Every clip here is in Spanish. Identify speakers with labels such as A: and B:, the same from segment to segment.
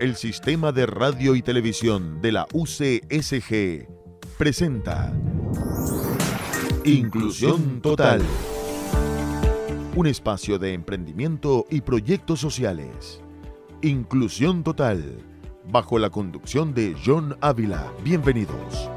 A: El Sistema de Radio y Televisión de la UCSG presenta Inclusión Total, un espacio de emprendimiento y proyectos sociales. Inclusión Total, bajo la conducción de John Ávila. Bienvenidos.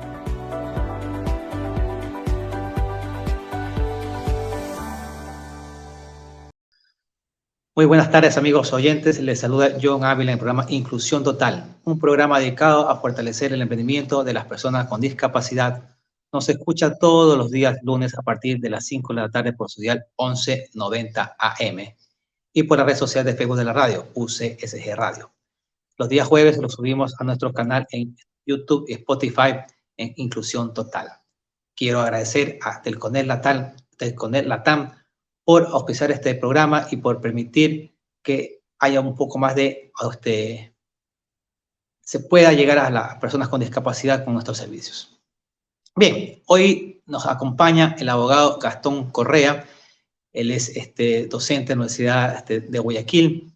B: Muy buenas tardes, amigos oyentes. Les saluda John Ávila en el programa Inclusión Total, un programa dedicado a fortalecer el emprendimiento de las personas con discapacidad. Nos escucha todos los días lunes a partir de las 5 de la tarde por su dial 1190 AM y por la red social de Facebook de la radio, UCSG Radio. Los días jueves los subimos a nuestro canal en YouTube y Spotify en Inclusión Total. Quiero agradecer a Telconet Latam por auspiciar este programa y por permitir que haya un poco más de, se pueda llegar a las personas con discapacidad con nuestros servicios. Bien, hoy nos acompaña el abogado Gastón Correa. Él es docente de la Universidad de Guayaquil.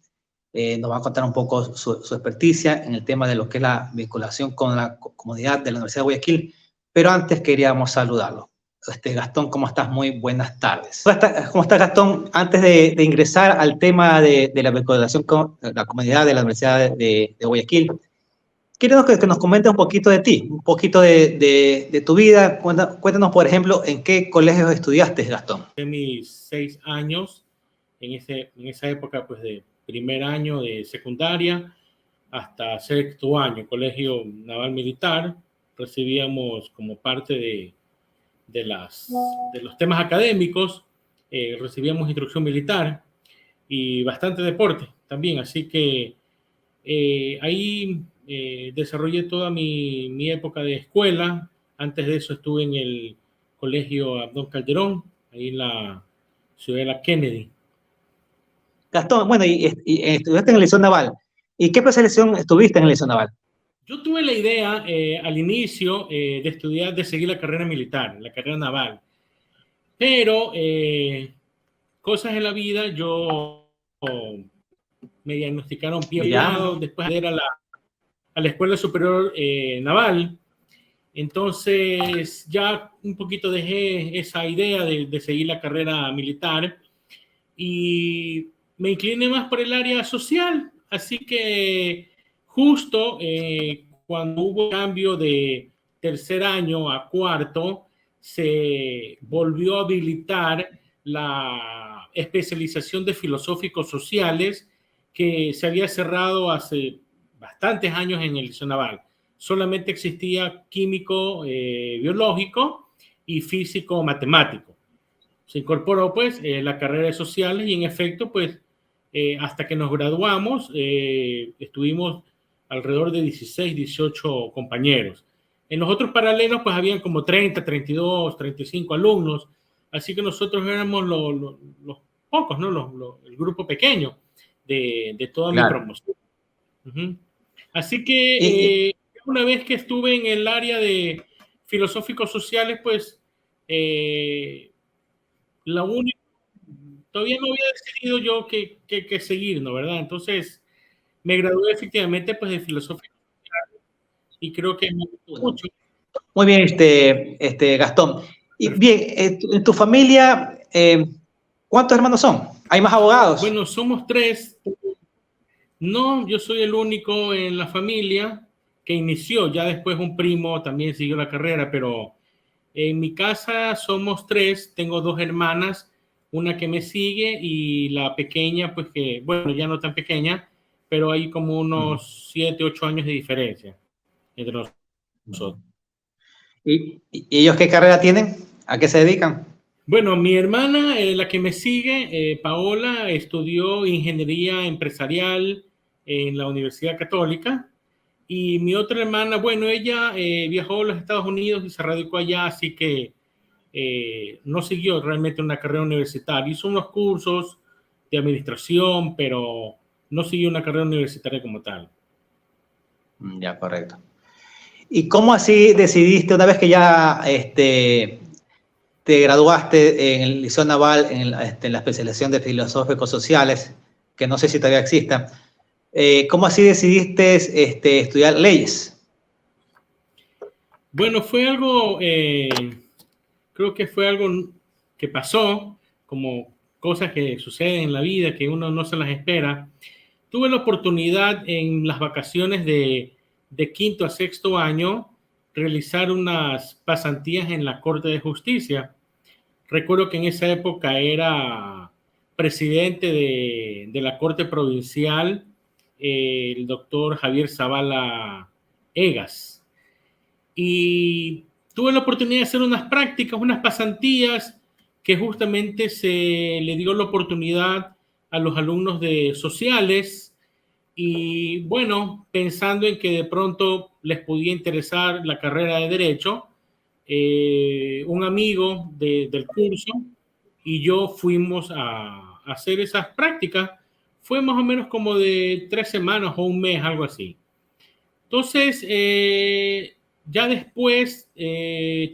B: Nos va a contar un poco su experticia en el tema de lo que es la vinculación con la comunidad de la Universidad de Guayaquil. Pero antes queríamos saludarlo. Gastón, ¿cómo estás? Muy buenas tardes. ¿Cómo estás, Gastón? Antes de ingresar al tema de la vinculación con la comunidad de la Universidad de Guayaquil, quiero que nos comentes un poquito de ti, un poquito de tu vida. Cuéntanos, por ejemplo, ¿en qué colegios estudiaste, Gastón?
C: En mis 6 años, en esa época, pues de primer año de secundaria hasta sexto año, Colegio Naval Militar, recibíamos como parte de los temas académicos, recibíamos instrucción militar y bastante deporte también, así que ahí desarrollé toda mi época de escuela. Antes de eso estuve en el Colegio Abdón Calderón, ahí en la ciudad de la Kennedy.
B: Gastón, bueno, y estudiaste en el Liceo Naval. ¿Y qué especialización estuviste en el Liceo Naval?
C: Yo tuve la idea al inicio de seguir la carrera militar, la carrera naval, pero cosas en la vida, me diagnosticaron pie aguado después de ir a la Escuela Superior Naval. Entonces ya un poquito dejé esa idea de seguir la carrera militar y me incliné más por el área social, así que justo cuando hubo cambio de tercer año a cuarto, se volvió a habilitar la especialización de filosóficos sociales que se había cerrado hace bastantes años en el Liceo Naval. Solamente existía químico biológico y físico matemático. Se incorporó pues la carrera de sociales y en efecto pues hasta que nos graduamos estuvimos alrededor de 16, 18 compañeros. En los otros paralelos pues habían como 30, 32, 35 alumnos, así que nosotros éramos los pocos, ¿no? El grupo pequeño de toda mi promoción. Uh-huh. Así que una vez que estuve en el área de filosóficos sociales, pues la única, todavía no había decidido yo qué seguir, ¿no? ¿Verdad? Entonces me gradué efectivamente pues de filosofía social y creo que me gustó mucho.
B: Muy bien, Gastón. Y bien, en tu familia, ¿cuántos hermanos son? ¿Hay más abogados?
C: Bueno, somos 3. No, yo soy el único en la familia que inició. Ya después un primo también siguió la carrera, pero en mi casa somos 3. Tengo 2 hermanas, una que me sigue y la pequeña, pues que, bueno, ya no tan pequeña, pero hay como unos 7, 8 años de diferencia entre nosotros.
B: ¿Y ellos qué carrera tienen? ¿A qué se dedican?
C: Bueno, mi hermana, la que me sigue, Paola, estudió ingeniería empresarial en la Universidad Católica. Y mi otra hermana, bueno, ella viajó a los Estados Unidos y se radicó allá, así que no siguió realmente una carrera universitaria. Hizo unos cursos de administración, pero no siguió una carrera universitaria como tal.
B: Ya, correcto. ¿Y cómo así decidiste, una vez que ya te graduaste en el Liceo Naval, en la especialización de filosóficos sociales, que no sé si todavía exista, ¿Cómo así decidiste estudiar leyes?
C: Bueno, fue algo, creo que fue algo que pasó, como cosas que suceden en la vida, que uno no se las espera. Tuve la oportunidad en las vacaciones de quinto a sexto año realizar unas pasantías en la Corte de Justicia. Recuerdo que en esa época era presidente de la Corte Provincial, el doctor Javier Zavala Egas. Y tuve la oportunidad de hacer unas prácticas, unas pasantías que justamente se le dio la oportunidad a los alumnos de sociales y bueno, pensando en que de pronto les podía interesar la carrera de Derecho, un amigo del curso y yo fuimos a hacer esas prácticas. Fue más o menos como de 3 semanas o un mes, algo así. Entonces, ya después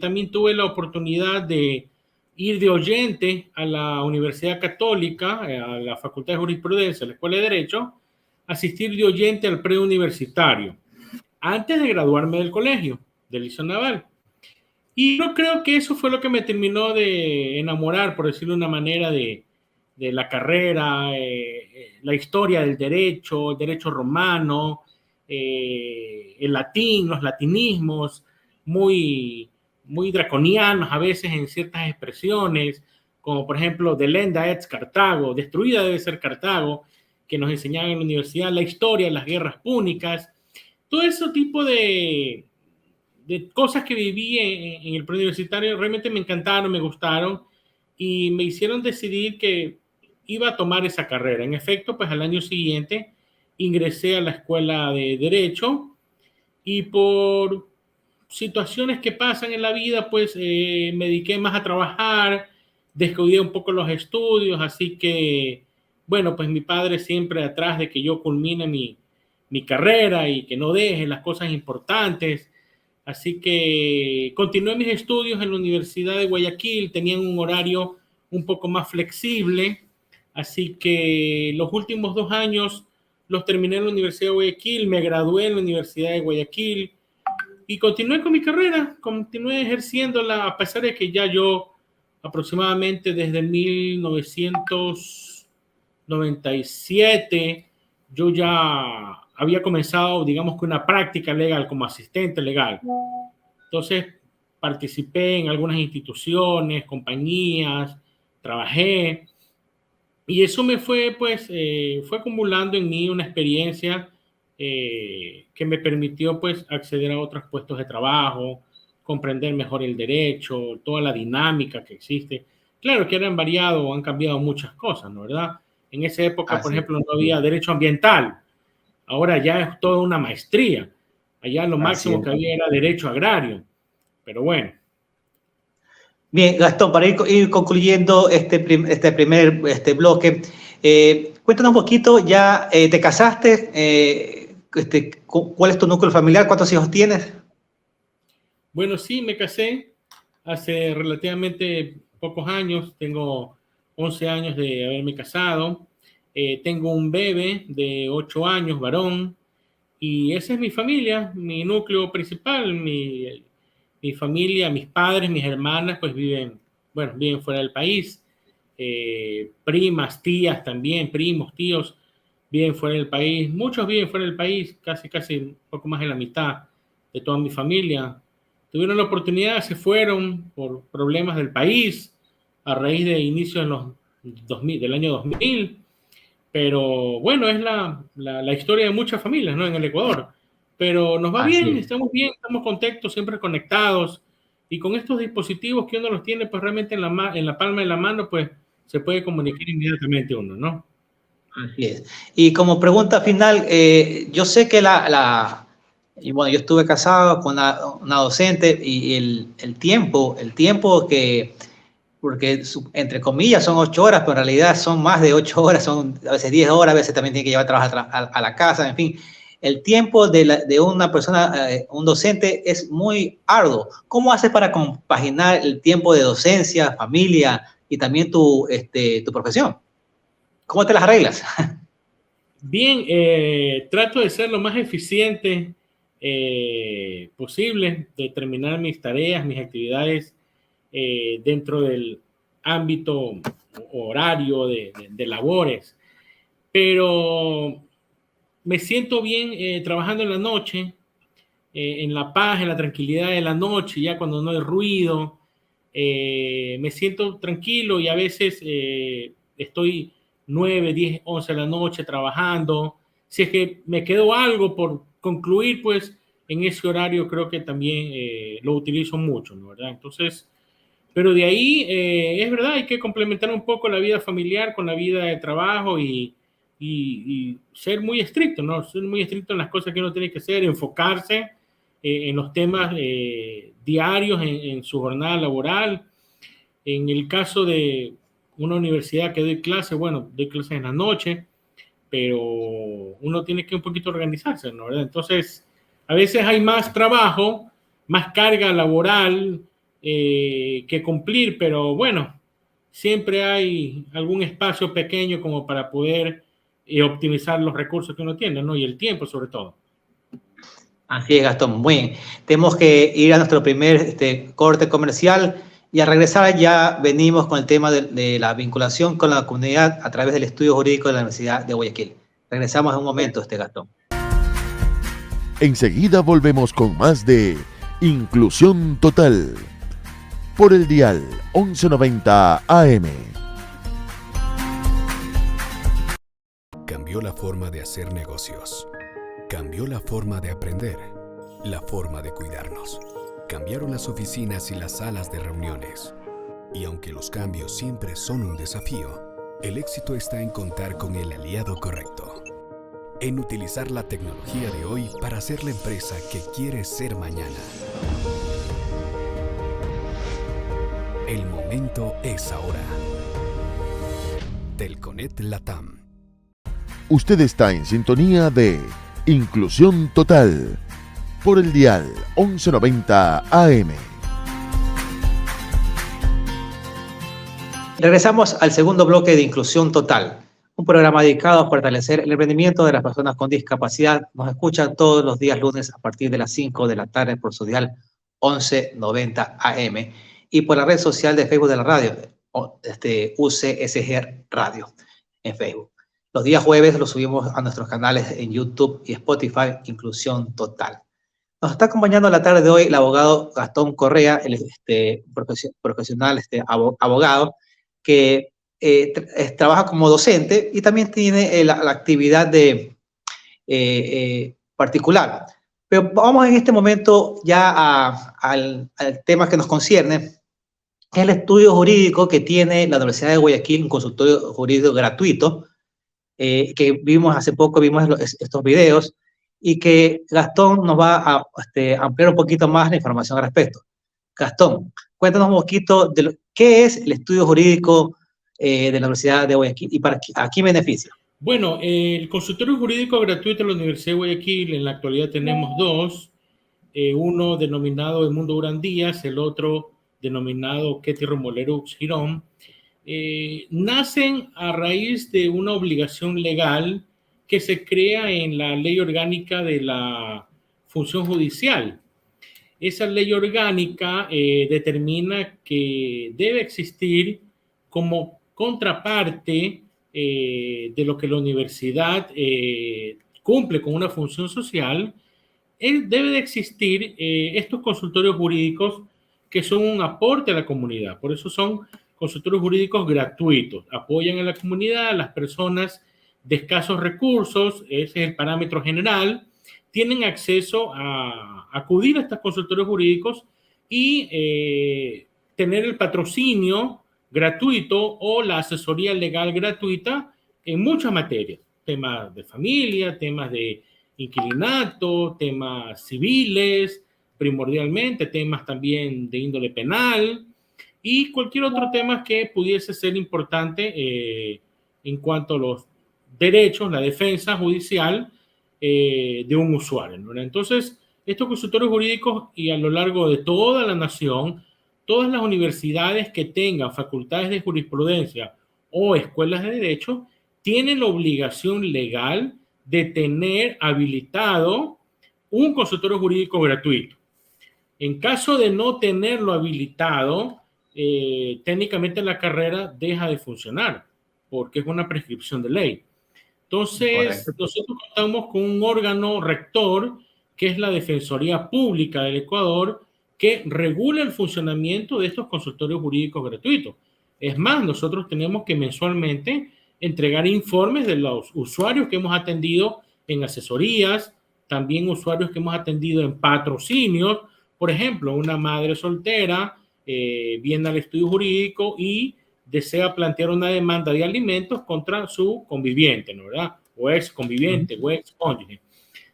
C: también tuve la oportunidad de ir de oyente a la Universidad Católica, a la Facultad de Jurisprudencia, a la Escuela de Derecho, asistir de oyente al preuniversitario, antes de graduarme del colegio, del Liceo Naval. Y yo creo que eso fue lo que me terminó de enamorar, por decirlo de una manera, de la carrera, la historia del derecho, el derecho romano, el latín, los latinismos, muy, muy draconianos a veces en ciertas expresiones, como por ejemplo, delenda et Cartago, destruida debe ser Cartago, que nos enseñaban en la universidad, la historia de las guerras púnicas, todo ese tipo de cosas que viví en el preuniversitario realmente me encantaron, me gustaron y me hicieron decidir que iba a tomar esa carrera. En efecto, pues al año siguiente ingresé a la escuela de Derecho y por situaciones que pasan en la vida, pues me dediqué más a trabajar, descuidé un poco los estudios, así que, bueno, pues mi padre siempre atrás de que yo culmine mi carrera y que no deje las cosas importantes. Así que continué mis estudios en la Universidad de Guayaquil, tenían un horario un poco más flexible, así que los últimos 2 años los terminé en la Universidad de Guayaquil, me gradué en la Universidad de Guayaquil y continué con mi carrera, continué ejerciéndola a pesar de que ya yo aproximadamente desde 1997 yo ya había comenzado, digamos que una práctica legal como asistente legal. Entonces, participé en algunas instituciones, compañías, trabajé y eso me fue, pues, fue acumulando en mí una experiencia que me permitió, pues, acceder a otros puestos de trabajo, comprender mejor el derecho, toda la dinámica que existe. Claro que han variado, han cambiado muchas cosas, ¿no? ¿Verdad? En esa época, por ejemplo, no había derecho ambiental. Ahora ya es toda una maestría. Allá lo máximo que había era derecho agrario. Pero bueno.
B: Bien, Gastón, para ir concluyendo este primer bloque, cuéntanos un poquito, ya te casaste, ¿cuál es tu núcleo familiar? ¿Cuántos hijos tienes?
C: Bueno, sí, me casé hace relativamente pocos años, tengo 11 años de haberme casado, tengo un bebé de 8 años, varón, y esa es mi familia, mi núcleo principal, mi familia, mis padres, mis hermanas, pues viven fuera del país, primas, tías también, primos, tíos, viven fuera del país, muchos viven fuera del país, casi un poco más de la mitad de toda mi familia. Tuvieron la oportunidad, se fueron por problemas del país a raíz de inicios del año 2000, pero bueno, es la historia de muchas familias, ¿no? En el Ecuador. Pero nos va bien, estamos contentos, siempre conectados, y con estos dispositivos que uno los tiene, pues realmente en la palma de la mano, pues se puede comunicar inmediatamente uno, ¿no?
B: Así es. Y como pregunta final, yo sé que y bueno, yo estuve casado con una docente y el tiempo que, porque entre comillas son 8 horas, pero en realidad son más de 8 horas, son a veces 10 horas, a veces también tiene que llevar trabajo a la casa, en fin. El tiempo de una persona, un docente, es muy arduo. ¿Cómo haces para compaginar el tiempo de docencia, familia y también tu profesión? ¿Cómo te las arreglas?
C: Bien, trato de ser lo más eficiente posible, de terminar mis tareas, mis actividades dentro del ámbito horario de labores, pero me siento bien trabajando en la noche, en la paz, en la tranquilidad de la noche, ya cuando no hay ruido, me siento tranquilo y a veces estoy 9, 10, 11 de la noche trabajando. Si es que me quedó algo por concluir, pues en ese horario creo que también lo utilizo mucho, ¿no? ¿Verdad? Entonces, pero de ahí es verdad, hay que complementar un poco la vida familiar con la vida de trabajo y ser muy estricto, ¿no? Ser muy estricto en las cosas que uno tiene que hacer, enfocarse en los temas diarios en su jornada laboral. En el caso de una universidad que doy clases, bueno, doy clases en la noche, pero uno tiene que un poquito organizarse, ¿no? ¿Verdad? Entonces, a veces hay más trabajo, más carga laboral que cumplir, pero bueno, siempre hay algún espacio pequeño como para poder optimizar los recursos que uno tiene, ¿no? Y el tiempo sobre todo.
B: Así es, Gastón. Muy bien. Tenemos que ir a nuestro primer corte comercial y al regresar ya venimos con el tema de la vinculación con la comunidad a través del estudio jurídico de la Universidad de Guayaquil. Regresamos en un momento, Gastón.
A: Enseguida volvemos con más de Inclusión Total por el dial 1190 AM.
D: Cambió la forma de hacer negocios. Cambió la forma de aprender, la forma de cuidarnos. Cambiaron las oficinas y las salas de reuniones. Y aunque los cambios siempre son un desafío, el éxito está en contar con el aliado correcto. En utilizar la tecnología de hoy para ser la empresa que quiere ser mañana. El momento es ahora. Telconet Latam.
A: Usted está en sintonía de Inclusión Total por el dial 1190 AM.
B: Regresamos al segundo bloque de Inclusión Total, un programa dedicado a fortalecer el emprendimiento de las personas con discapacidad. Nos escuchan todos los días lunes a partir de las 5 de la tarde por su dial 1190 AM y por la red social de Facebook de la radio, UCSG Radio en Facebook. Los días jueves los subimos a nuestros canales en YouTube y Spotify, Inclusión Total. Nos está acompañando la tarde de hoy el abogado Gastón Correa, el profesional abogado, que trabaja como docente y también tiene la actividad particular. Pero vamos en este momento ya al tema que nos concierne, que es el estudio jurídico que tiene la Universidad de Guayaquil, un consultorio jurídico gratuito, que vimos hace poco, vimos estos videos, y que Gastón nos va a ampliar un poquito más la información al respecto. Gastón, cuéntanos un poquito de qué es el estudio jurídico de la Universidad de Guayaquil y a quién beneficia.
C: Bueno, el consultorio jurídico gratuito de la Universidad de Guayaquil, en la actualidad tenemos dos, uno denominado Edmundo Durán Díaz, el otro denominado Ketty Romolerux Girón. Nacen a raíz de una obligación legal que se crea en la ley orgánica de la función judicial. Esa ley orgánica determina que debe existir como contraparte de lo que la universidad cumple con una función social, debe de existir estos consultorios jurídicos que son un aporte a la comunidad. Por eso son consultorios jurídicos gratuitos. Apoyan a la comunidad, a las personas de escasos recursos, ese es el parámetro general, tienen acceso a acudir a estos consultorios jurídicos y tener el patrocinio gratuito o la asesoría legal gratuita en muchas materias, temas de familia, temas de inquilinato, temas civiles, primordialmente, temas también de índole penal y cualquier otro tema que pudiese ser importante en cuanto a los derechos, la defensa judicial de un usuario, ¿no? Entonces, estos consultorios jurídicos y a lo largo de toda la nación, todas las universidades que tengan facultades de jurisprudencia o escuelas de derecho tienen la obligación legal de tener habilitado un consultorio jurídico gratuito. En caso de no tenerlo habilitado, técnicamente la carrera deja de funcionar porque es una prescripción de ley. Entonces,
B: Correcto.
C: nosotros contamos con un órgano rector, que es la Defensoría Pública del Ecuador, que regula el funcionamiento de estos consultorios jurídicos gratuitos. Es más, nosotros tenemos que mensualmente entregar informes de los usuarios que hemos atendido en asesorías, también usuarios que hemos atendido en patrocinios. Por ejemplo, una madre soltera viene al estudio jurídico y desea plantear una demanda de alimentos contra su conviviente, ¿no? ¿Verdad? O ex conviviente, o ex cónyuge.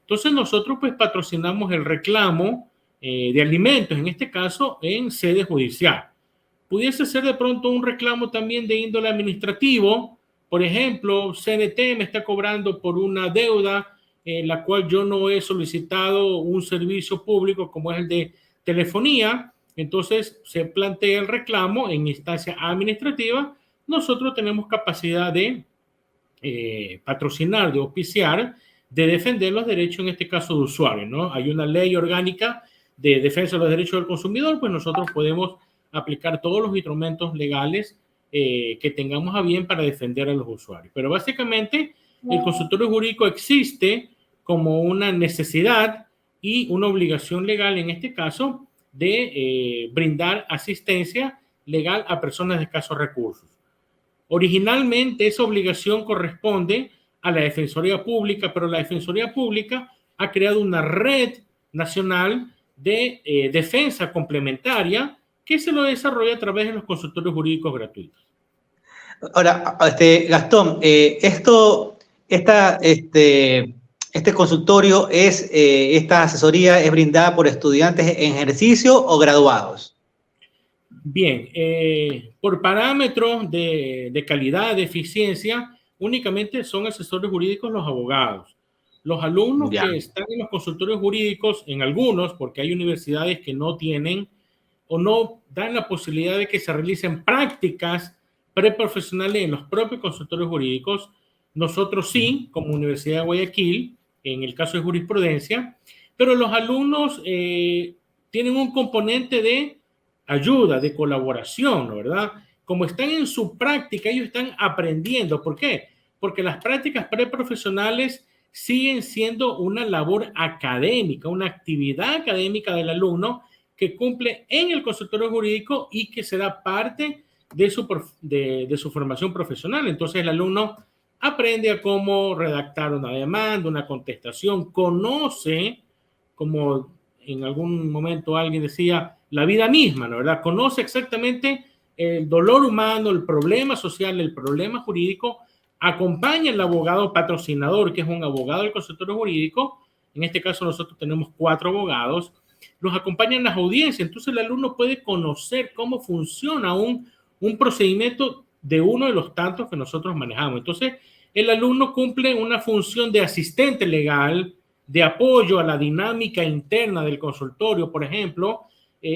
C: Entonces nosotros pues patrocinamos el reclamo de alimentos, en este caso en sede judicial. Pudiese ser de pronto un reclamo también de índole administrativo. Por ejemplo, CNT me está cobrando por una deuda en la cual yo no he solicitado un servicio público como es el de telefonía. Entonces se plantea el reclamo en instancia administrativa. Nosotros tenemos capacidad de patrocinar, de auspiciar, de defender los derechos, en este caso de usuarios, ¿no? Hay una ley orgánica de defensa de los derechos del consumidor, pues nosotros podemos aplicar todos los instrumentos legales que tengamos a bien para defender a los usuarios. Pero básicamente el consultorio jurídico existe como una necesidad y una obligación legal, en este caso, de brindar asistencia legal a personas de escasos recursos. Originalmente esa obligación corresponde a la Defensoría Pública, pero la Defensoría Pública ha creado una red nacional de defensa complementaria que se lo desarrolla a través de los consultorios jurídicos gratuitos.
B: Ahora, Gastón, este consultorio esta asesoría es brindada por estudiantes en ejercicio o graduados.
C: Bien, por parámetros de calidad, de eficiencia, únicamente son asesores jurídicos los abogados. Los alumnos que están en los consultorios jurídicos, en algunos, porque hay universidades que no tienen o no dan la posibilidad de que se realicen prácticas preprofesionales en los propios consultorios jurídicos. Nosotros sí, como Universidad de Guayaquil, en el caso de jurisprudencia, pero los alumnos tienen un componente de ayuda, de colaboración, ¿no? ¿Verdad? Como están en su práctica, ellos están aprendiendo. ¿Por qué? Porque las prácticas preprofesionales siguen siendo una labor académica, una actividad académica del alumno que cumple en el consultorio jurídico y que será parte de su formación profesional. Entonces el alumno aprende a cómo redactar una demanda, una contestación, conoce, como en algún momento alguien decía, la vida misma, ¿no? ¿Verdad? Conoce exactamente el dolor humano, el problema social, el problema jurídico, acompaña al abogado patrocinador, que es un abogado del consultorio jurídico. En este caso nosotros tenemos 4 abogados, los acompañan las audiencias. Entonces el alumno puede conocer cómo funciona un procedimiento de uno de los tantos que nosotros manejamos. Entonces el alumno cumple una función de asistente legal, de apoyo a la dinámica interna del consultorio. Por ejemplo,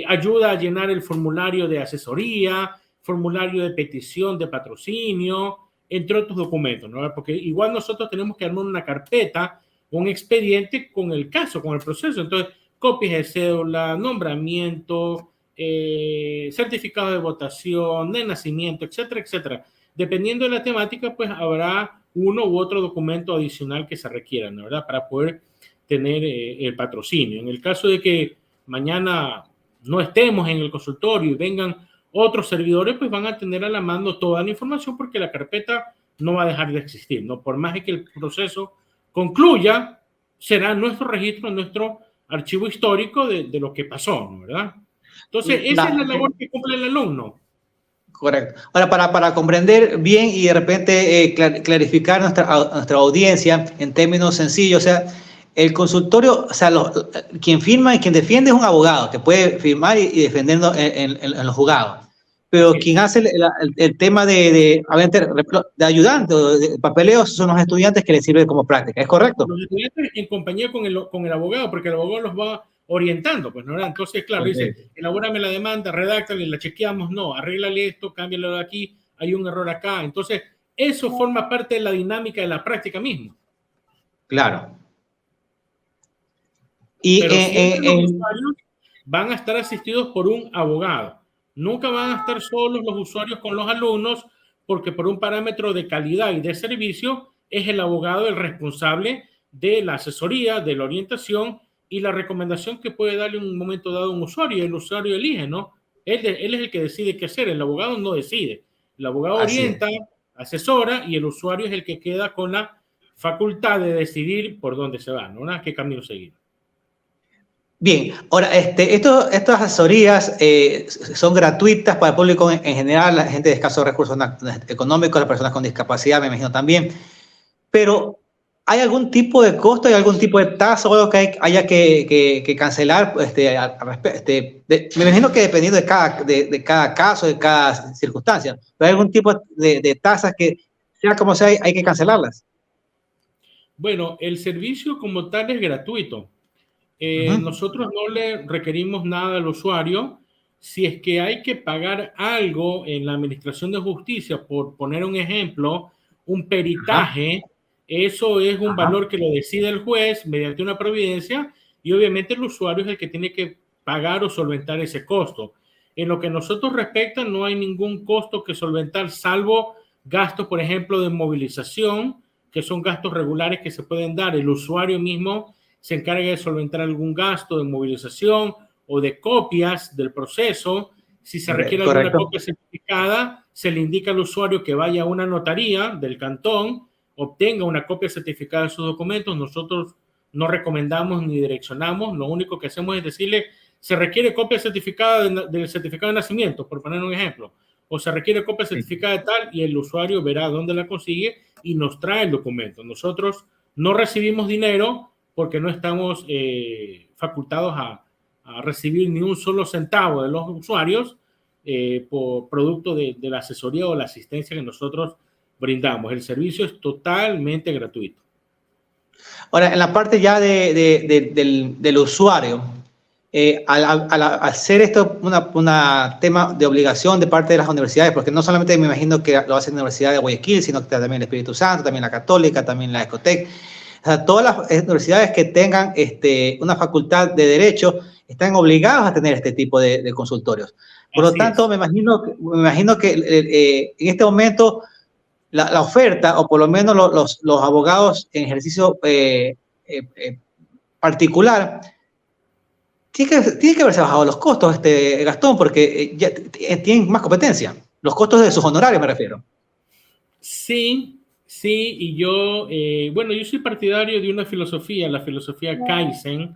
C: ayuda a llenar el formulario de asesoría, formulario de petición de patrocinio, entre otros documentos, ¿no? Porque igual nosotros tenemos que armar una carpeta, un expediente con el caso, con el proceso. Entonces, copias de cédula, nombramiento, certificado de votación, de nacimiento, etcétera, etcétera. Dependiendo de la temática, pues habrá uno u otro documento adicional que se requiera, ¿no? ¿Verdad? Para poder tener el patrocinio. En el caso de que mañana no estemos en el consultorio y vengan otros servidores, pues van a tener a la mano toda la información porque la carpeta no va a dejar de existir, ¿no? Por más que el proceso concluya, será nuestro registro, nuestro archivo histórico de lo que pasó, ¿no? ¿Verdad? Entonces, esa es la labor que cumple el alumno.
B: Correcto. Ahora, para comprender bien y de repente clarificar nuestra audiencia en términos sencillos, o sea, el consultorio, o sea, quien firma y quien defiende es un abogado que puede firmar y defenderlo en los juzgados. Pero quien hace el tema de ayudante o de papeleo son los estudiantes que les sirve como práctica. ¿Es correcto?
C: Los estudiantes en compañía con el abogado, porque el abogado los va orientando, pues, ¿no? Entonces, claro, dice, elabórame la demanda, redáctale, la chequeamos, no, arréglale esto, cámbialo de aquí, hay un error acá. Entonces, Eso forma parte de la dinámica de la práctica misma.
B: Claro. Y
C: Pero siempre los usuarios van a estar asistidos por un abogado. Nunca van a estar solos los usuarios con los alumnos, porque por un parámetro de calidad y de servicio es el abogado el responsable de la asesoría, de la orientación y la recomendación que puede darle en un momento dado a un usuario. El usuario elige, ¿no? Él es el que decide qué hacer, el abogado no decide. El abogado orienta, asesora, y el usuario es el que queda con la facultad de decidir por dónde se va, ¿no? ¿A qué camino seguir?
B: Bien, ahora, estas asesorías son gratuitas para el público en general, la gente de escasos recursos económicos, las personas con discapacidad, me imagino también, pero ¿hay algún tipo de costo, hay algún tipo de tasa o algo que haya que cancelar? Me imagino que dependiendo de cada caso, de cada circunstancia, pero ¿hay algún tipo de tasas que, sea como sea, hay que cancelarlas?
C: Bueno, el servicio como tal es gratuito. Nosotros no le requerimos nada al usuario. Si es que hay que pagar algo en la Administración de Justicia, por poner un ejemplo, un peritaje, eso es un valor que lo decide el juez mediante una providencia, y obviamente el usuario es el que tiene que pagar o solventar ese costo. En lo que a nosotros respecta, no hay ningún costo que solventar, salvo gastos, por ejemplo, de movilización, que son gastos regulares que se pueden dar. El usuario mismo se encarga de solventar algún gasto de movilización o de copias del proceso. Si se requiere alguna copia certificada, se le indica al usuario que vaya a una notaría del cantón, obtenga una copia certificada de sus documentos. Nosotros no recomendamos ni direccionamos, lo único que hacemos es decirle, se requiere copia certificada del certificado de nacimiento, por poner un ejemplo, o se requiere copia certificada de tal, y el usuario verá dónde la consigue y nos trae el documento. Nosotros no recibimos dinero porque no estamos facultados a recibir ni un solo centavo de los usuarios por producto de la asesoría o la asistencia que nosotros brindamos. El servicio es totalmente gratuito.
B: Ahora, en la parte ya del usuario, al hacer esto un tema de obligación de parte de las universidades, porque no solamente me imagino que lo hace la Universidad de Guayaquil, sino que también el Espíritu Santo, también la Católica, también la Ecotec, o sea, todas las universidades que tengan una facultad de Derecho están obligadas a tener este tipo de consultorios. Por lo tanto, me imagino que en este momento la oferta, o por lo menos los abogados en ejercicio particular, tiene que haberse bajado los costos, Gastón, porque ya tienen más competencia. Los costos de sus honorarios, me refiero.
C: Sí, y yo, yo soy partidario de una filosofía, la filosofía Kaizen,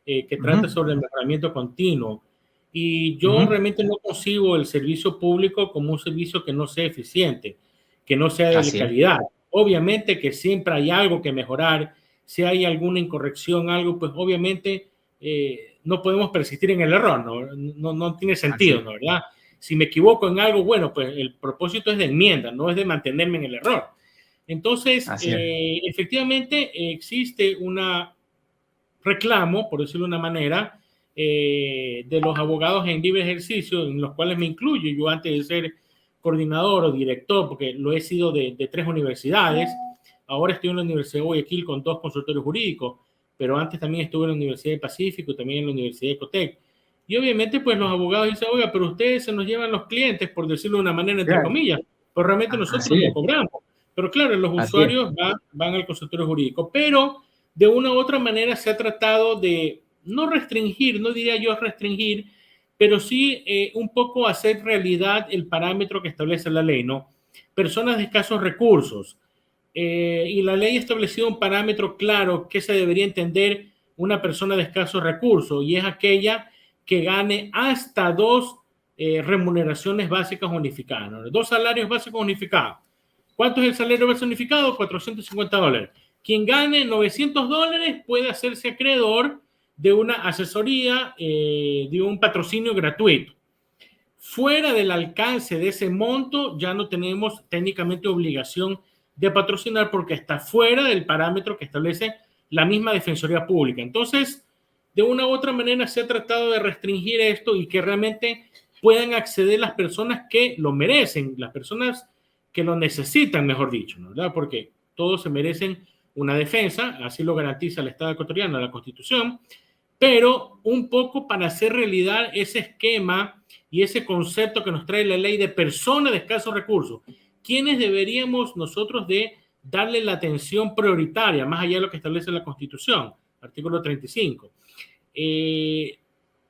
C: que trata sobre el mejoramiento continuo. Y yo realmente no concibo el servicio público como un servicio que no sea eficiente, que no sea de calidad. Obviamente que siempre hay algo que mejorar. Si hay alguna incorrección, algo, pues obviamente no podemos persistir en el error, no tiene sentido, ¿no? ¿Verdad? Si me equivoco en algo, bueno, pues el propósito es de enmienda, no es de mantenerme en el error. Entonces, efectivamente existe un reclamo, por decirlo de una manera, de los abogados en libre ejercicio, en los cuales me incluyo yo antes de ser coordinador o director, porque lo he sido de 3 universidades. Ahora estoy en la Universidad de Guayaquil con 2 consultorios jurídicos, pero antes también estuve en la Universidad del Pacífico, también en la Universidad de Ecotec. Y obviamente, pues los abogados dicen, oiga, pero ustedes se nos llevan los clientes, por decirlo de una manera, entre comillas, pues realmente nosotros no cobramos. Pero claro, los usuarios van al consultorio jurídico. Pero de una u otra manera se ha tratado de no restringir, no diría yo restringir, pero sí un poco hacer realidad el parámetro que establece la ley, ¿no? Personas de escasos recursos. Y la ley ha establecido un parámetro claro que se debería entender una persona de escasos recursos, y es aquella que gane hasta 2 remuneraciones básicas unificadas, ¿no? 2 salarios básicos unificados. ¿Cuánto es el salario básico unificado? $450. Quien gane $900 puede hacerse acreedor de una asesoría, de un patrocinio gratuito. Fuera del alcance de ese monto, ya no tenemos técnicamente obligación de patrocinar, porque está fuera del parámetro que establece la misma Defensoría Pública. Entonces, de una u otra manera se ha tratado de restringir esto y que realmente puedan acceder las personas que lo merecen, las personas que lo necesitan, mejor dicho, ¿no? ¿Verdad? Porque todos se merecen una defensa, así lo garantiza el Estado ecuatoriano, la Constitución, pero un poco para hacer realidad ese esquema y ese concepto que nos trae la ley de personas de escasos recursos, ¿quiénes deberíamos nosotros de darle la atención prioritaria, más allá de lo que establece la Constitución, artículo 35?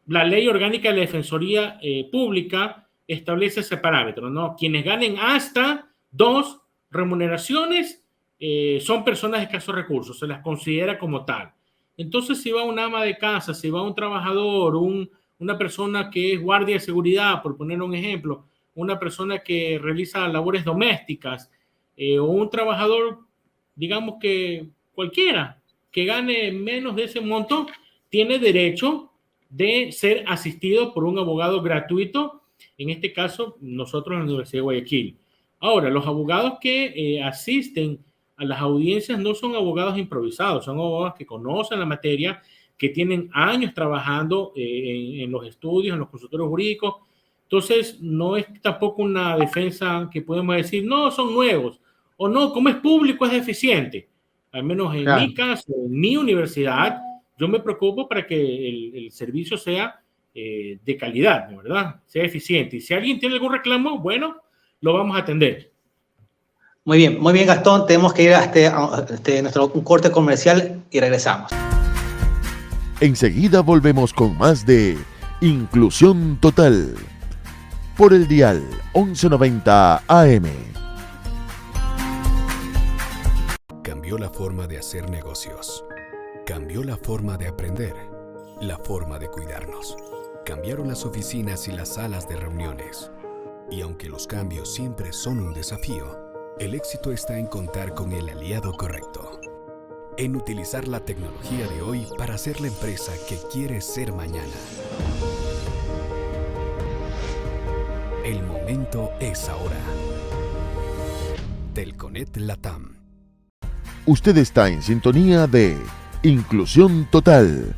C: La ley orgánica de la Defensoría Pública establece ese parámetro, ¿no? Quienes ganen hasta 2 remuneraciones son personas de escasos recursos, se las considera como tal. Entonces, si va un ama de casa, si va un trabajador, una persona que es guardia de seguridad, por poner un ejemplo, una persona que realiza labores domésticas, o un trabajador, digamos que cualquiera, que gane menos de ese monto, tiene derecho de ser asistido por un abogado gratuito, en este caso nosotros en la Universidad de Guayaquil. Ahora, los abogados que asisten a las audiencias no son abogados improvisados, son abogados que conocen la materia, que tienen años trabajando en los estudios, en los consultorios jurídicos. Entonces, no es tampoco una defensa que podemos decir, no, son nuevos, o no, como es público, es deficiente. Al menos en mi caso, en mi universidad, yo me preocupo para que el servicio sea de calidad, ¿no? ¿Verdad? Sea eficiente. Y si alguien tiene algún reclamo, bueno, lo vamos a atender.
B: Muy bien, Gastón. Tenemos que ir a un corte comercial y regresamos.
A: Enseguida volvemos con más de Inclusión Total por el dial 1190 AM.
D: Cambió la forma de hacer negocios. Cambió la forma de aprender, la forma de cuidarnos. Cambiaron las oficinas y las salas de reuniones. Y aunque los cambios siempre son un desafío, el éxito está en contar con el aliado correcto. En utilizar la tecnología de hoy para ser la empresa que quiere ser mañana. El momento es ahora. Telconet Latam.
A: Usted está en sintonía de Inclusión Total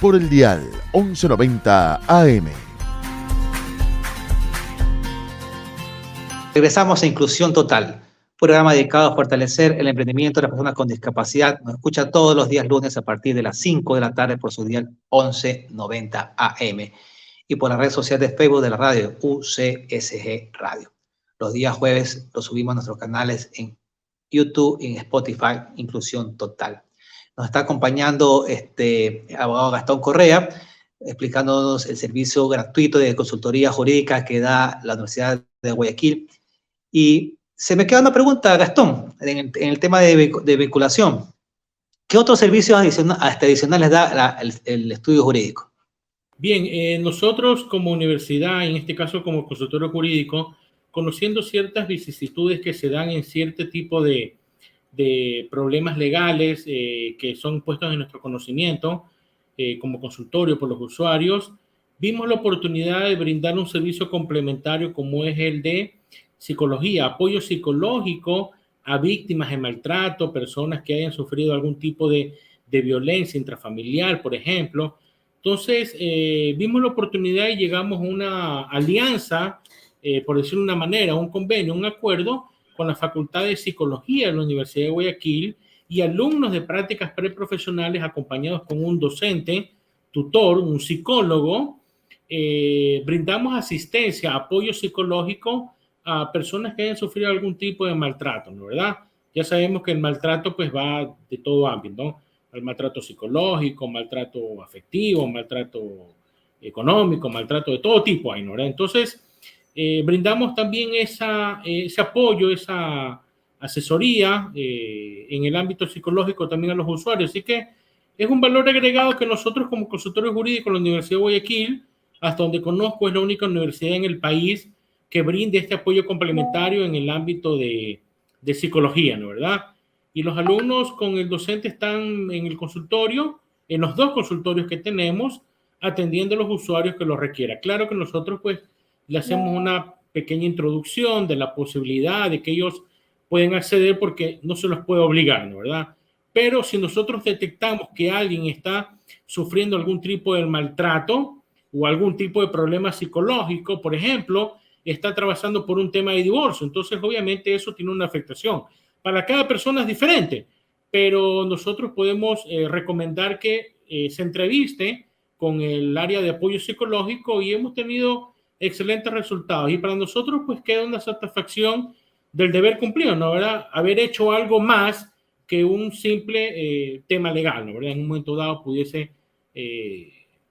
A: por el dial 1190 AM.
B: Regresamos a Inclusión Total, programa dedicado a fortalecer el emprendimiento de las personas con discapacidad. Nos escucha todos los días lunes a partir de las 5 de la tarde por su dial 1190 AM y por la red social de Facebook de la radio UCSG Radio. Los días jueves lo subimos a nuestros canales en YouTube y en Spotify, Inclusión Total. Nos está acompañando el abogado Gastón Correa, explicándonos el servicio gratuito de consultoría jurídica que da la Universidad de Guayaquil. Y se me queda una pregunta, Gastón, en el tema de vinculación. ¿Qué otros servicios adicionales da el estudio jurídico?
C: Bien, nosotros como universidad, en este caso como consultorio jurídico, conociendo ciertas vicisitudes que se dan en cierto tipo de problemas legales que son puestos en nuestro conocimiento como consultorio por los usuarios, vimos la oportunidad de brindar un servicio complementario como es el de psicología, apoyo psicológico a víctimas de maltrato, personas que hayan sufrido algún tipo de violencia intrafamiliar, por ejemplo. Entonces, vimos la oportunidad y llegamos a una alianza, por decirlo de una manera, un convenio, un acuerdo con la Facultad de Psicología de la Universidad de Guayaquil y alumnos de prácticas preprofesionales acompañados con un docente, tutor, un psicólogo. Brindamos asistencia, apoyo psicológico a personas que hayan sufrido algún tipo de maltrato, ¿no? ¿Verdad? Ya sabemos que el maltrato pues va de todo ámbito, ¿no? El maltrato psicológico, maltrato afectivo, maltrato económico, maltrato de todo tipo hay, ¿no? ¿Verdad? Entonces, brindamos también ese apoyo, esa asesoría en el ámbito psicológico también a los usuarios. Así que es un valor agregado que nosotros como consultorio jurídico en la Universidad de Guayaquil, hasta donde conozco, es la única universidad en el país que brinde este apoyo complementario en el ámbito de psicología, ¿no? ¿Verdad? Y los alumnos con el docente están en el consultorio, en los 2 consultorios que tenemos, atendiendo a los usuarios que lo requieran. Claro que nosotros pues le hacemos una pequeña introducción de la posibilidad de que ellos pueden acceder porque no se los puede obligar, ¿no? ¿Verdad? Pero si nosotros detectamos que alguien está sufriendo algún tipo de maltrato o algún tipo de problema psicológico, por ejemplo, está atravesando por un tema de divorcio. Entonces, obviamente, eso tiene una afectación. Para cada persona es diferente, pero nosotros podemos recomendar que se entreviste con el área de apoyo psicológico y hemos tenido excelentes resultados. Y para nosotros, pues, queda una satisfacción del deber cumplido, ¿no? ¿Verdad? Haber hecho algo más que un simple tema legal, ¿no? ¿Verdad? En un momento dado pudiese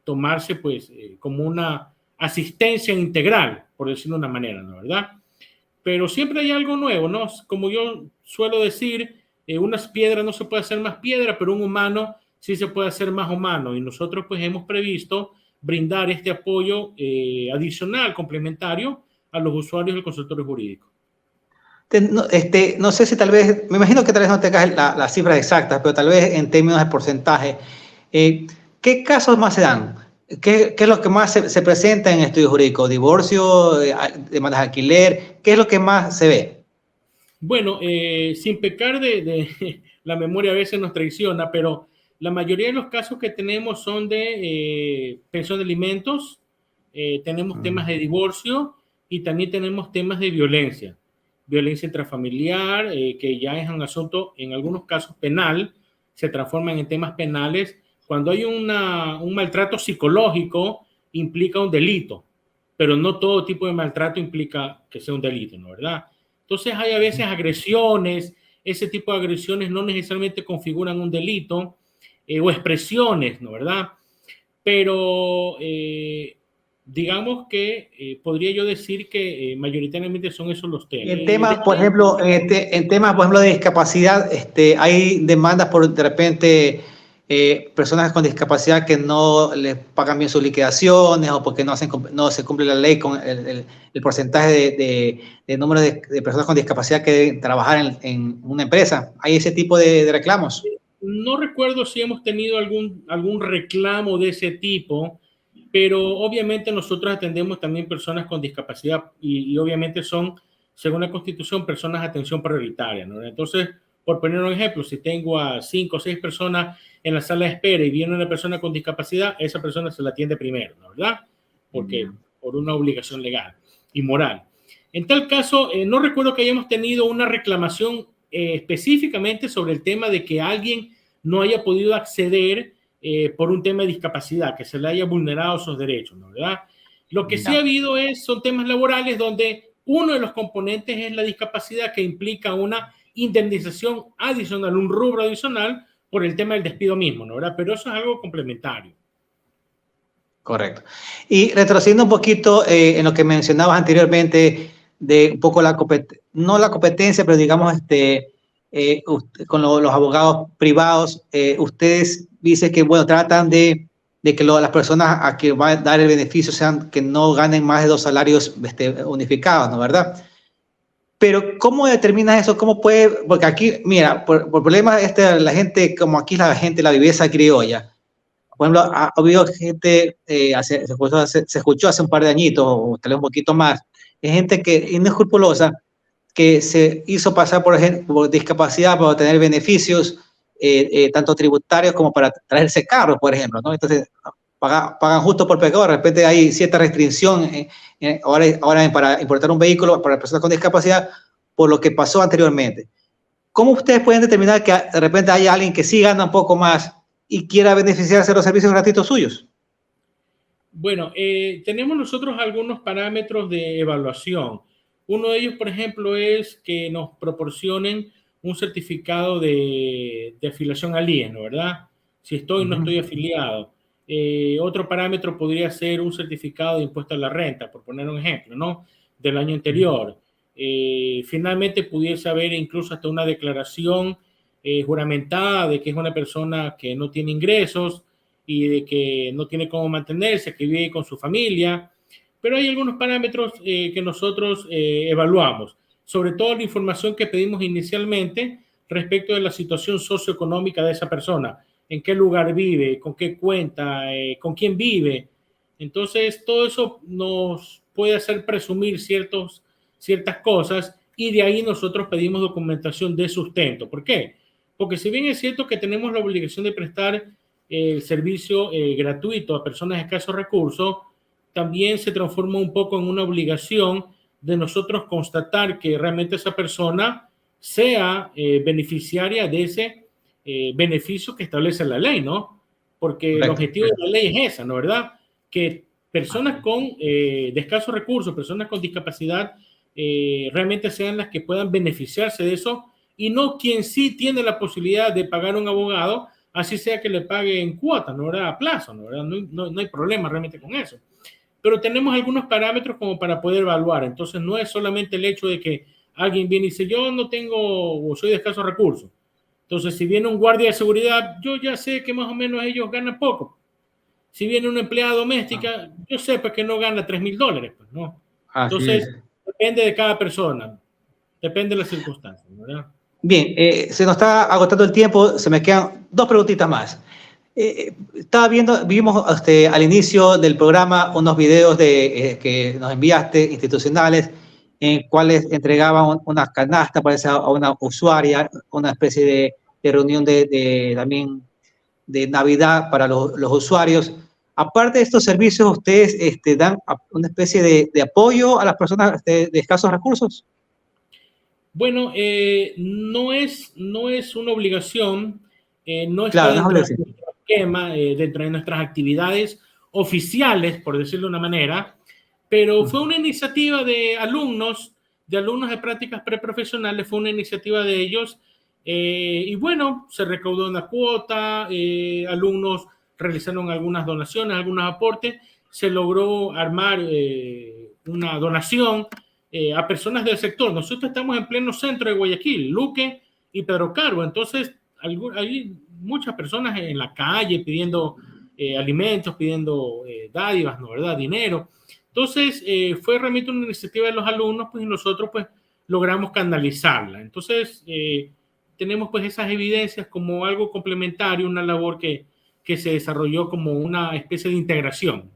C: tomarse, pues, como una asistencia integral, por decirlo de una manera, ¿no? ¿Verdad? Pero siempre hay algo nuevo, ¿no? Como yo suelo decir, unas piedras no se puede hacer más piedra, pero un humano sí se puede hacer más humano. Y nosotros, pues, hemos previsto brindar este apoyo adicional, complementario, a los usuarios del consultorio jurídico.
B: No sé si tal vez, me imagino que tal vez no tengas las cifras exactas, pero tal vez en términos de porcentaje, ¿qué casos más se dan? ¿Qué es lo que más se presenta en estudio jurídico? ¿Divorcio, demandas de alquiler? ¿Qué es lo que más se ve?
C: Bueno, sin pecar de la memoria a veces nos traiciona, pero la mayoría de los casos que tenemos son de pensión de alimentos, tenemos temas de divorcio y también tenemos temas de violencia intrafamiliar, que ya es un asunto, en algunos casos penal, se transforman en temas penales. Cuando hay un maltrato psicológico, implica un delito, pero no todo tipo de maltrato implica que sea un delito, ¿no? ¿Verdad? Entonces hay a veces agresiones, ese tipo de agresiones no necesariamente configuran un delito, o expresiones, ¿no? ¿Verdad? Pero digamos que podría yo decir que mayoritariamente son esos los temas.
B: En temas, por ejemplo, en temas, por ejemplo, de discapacidad, hay demandas por, de repente, personas con discapacidad que no les pagan bien sus liquidaciones o porque no se cumple la ley con el porcentaje de número de personas con discapacidad que deben trabajar en una empresa. ¿Hay ese tipo de reclamos?
C: No recuerdo si hemos tenido algún reclamo de ese tipo, pero obviamente nosotros atendemos también personas con discapacidad y obviamente son, según la Constitución, personas de atención prioritaria, ¿no? Entonces, por poner un ejemplo, si tengo a 5 o 6 personas en la sala de espera y viene una persona con discapacidad, esa persona se la atiende primero, ¿no? ¿Verdad? Porque por una obligación legal y moral. En tal caso, no recuerdo que hayamos tenido una reclamación específicamente sobre el tema de que alguien no haya podido acceder por un tema de discapacidad, que se le haya vulnerado sus derechos, ¿no? ¿Verdad? Lo que sí ha habido son temas laborales donde uno de los componentes es la discapacidad, que implica una indemnización adicional, un rubro adicional por el tema del despido mismo, ¿no? ¿Verdad? Pero eso es algo complementario.
B: Correcto. Y retrocediendo un poquito en lo que mencionabas anteriormente, de un poco no la competencia, pero digamos, con los abogados privados, ustedes dicen que, bueno, tratan de que las personas a que va a dar el beneficio sean que no ganen más de 2 salarios unificados, ¿no? ¿Verdad? Pero ¿cómo determinas eso? ¿Cómo puede? Porque aquí, mira, por problemas, la gente, como aquí la gente, la viveza criolla, por ejemplo, ha habido gente, se escuchó hace un par de añitos, o tal vez un poquito más, es gente que inescrupulosa, que se hizo pasar por discapacidad para obtener beneficios, tanto tributarios como para traerse carros, por ejemplo, ¿no? Entonces, pagan justo por pecado. De repente hay cierta restricción ahora para importar un vehículo para personas con discapacidad por lo que pasó anteriormente. ¿Cómo ustedes pueden determinar que de repente hay alguien que sí gana un poco más y quiera beneficiarse de los servicios gratuitos suyos?
C: Bueno, tenemos nosotros algunos parámetros de evaluación. Uno de ellos, por ejemplo, es que nos proporcionen un certificado de afiliación al IES, ¿no? ¿Verdad? Si estoy o no estoy afiliado. Otro parámetro podría ser un certificado de impuesto a la renta, por poner un ejemplo, ¿no? Del año anterior. Finalmente pudiese haber incluso hasta una declaración juramentada de que es una persona que no tiene ingresos y de que no tiene cómo mantenerse, que vive con su familia. Pero hay algunos parámetros que nosotros evaluamos, sobre todo la información que pedimos inicialmente respecto de la situación socioeconómica de esa persona, en qué lugar vive, con qué cuenta, con quién vive. Entonces, todo eso nos puede hacer presumir ciertas cosas y de ahí nosotros pedimos documentación de sustento. ¿Por qué? Porque si bien es cierto que tenemos la obligación de prestar el servicio gratuito a personas de escasos recursos, también se transforma un poco en una obligación de nosotros constatar que realmente esa persona sea beneficiaria de ese beneficio que establece la ley, ¿no? Porque el objetivo de la ley es esa, ¿no? ¿Verdad? Que personas de escasos recursos, personas con discapacidad, realmente sean las que puedan beneficiarse de eso, y no quien sí tiene la posibilidad de pagar un abogado, así sea que le pague en cuotas, ¿no? ¿Verdad? A plazo, ¿no? ¿Verdad? No hay problema realmente con eso. Pero tenemos algunos parámetros como para poder evaluar. Entonces, no es solamente el hecho de que alguien viene y dice, yo no tengo o soy de escasos recursos. Entonces, si viene un guardia de seguridad, yo ya sé que más o menos ellos ganan poco. Si viene una empleada doméstica, yo sé pues, que no gana $3,000, pues, ¿no? Entonces, depende de cada persona, depende de las circunstancias, ¿verdad?
B: Bien, se nos está agotando el tiempo, se me quedan 2 preguntitas más. Vimos al inicio del programa unos videos que nos enviaste, institucionales, en cuales entregaban una canasta, parece, a una usuaria, una especie de reunión también de Navidad para los usuarios. Aparte de estos servicios, ¿ustedes dan una especie de apoyo a las personas de escasos recursos?
C: Bueno, no es una obligación, no está
B: Claro,
C: dentro de nuestro esquema, dentro de nuestras actividades oficiales, por decirlo de una manera, pero fue una iniciativa de alumnos de prácticas preprofesionales, fue una iniciativa de ellos, y bueno, se recaudó una cuota, alumnos realizaron algunas donaciones, algunos aportes, se logró armar una donación a personas del sector. Nosotros estamos en pleno centro de Guayaquil, Luque y Pedro Carbo, entonces hay muchas personas en la calle pidiendo alimentos, pidiendo dádivas, ¿no? ¿Verdad? Dinero. Entonces, fue realmente una iniciativa de los alumnos, pues, y nosotros, pues, logramos canalizarla. Entonces, tenemos, pues, esas evidencias como algo complementario, una labor que se desarrolló como una especie de integración.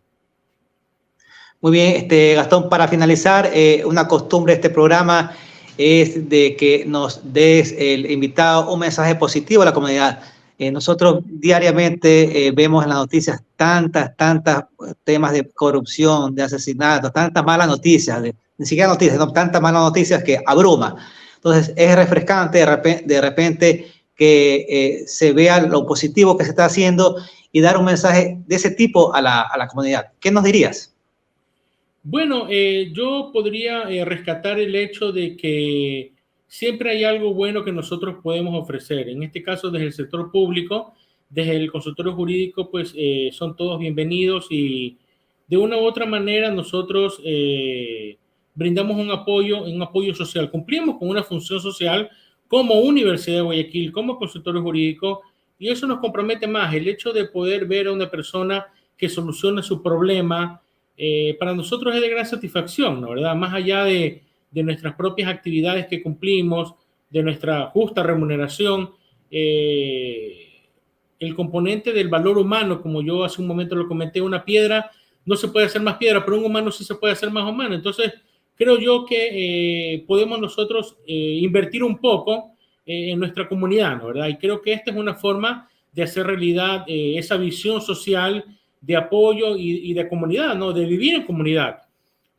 B: Muy bien, Gastón, para finalizar, una costumbre de este programa es de que nos des el invitado un mensaje positivo a la comunidad. Nosotros diariamente vemos en las noticias tantas temas de corrupción, de asesinatos, tantas malas noticias, ni siquiera noticias, no, tantas malas noticias que abruma. Entonces, es refrescante de repente que se vea lo positivo que se está haciendo y dar un mensaje de ese tipo a la comunidad. ¿Qué nos dirías?
C: Bueno, yo podría rescatar el hecho de que siempre hay algo bueno que nosotros podemos ofrecer. En este caso, desde el sector público, desde el consultorio jurídico, pues son todos bienvenidos, y de una u otra manera nosotros brindamos un apoyo social. Cumplimos con una función social como Universidad de Guayaquil, como consultorio jurídico, y eso nos compromete más. El hecho de poder ver a una persona que soluciona su problema, para nosotros es de gran satisfacción, ¿no? ¿Verdad? Más allá de nuestras propias actividades que cumplimos, de nuestra justa remuneración, el componente del valor humano, como yo hace un momento lo comenté, una piedra no se puede hacer más piedra, pero un humano sí se puede hacer más humano. Entonces, creo yo que podemos nosotros invertir un poco en nuestra comunidad, ¿no? ¿Verdad? Y creo que esta es una forma de hacer realidad esa visión social de apoyo y de comunidad, ¿no? De vivir en comunidad.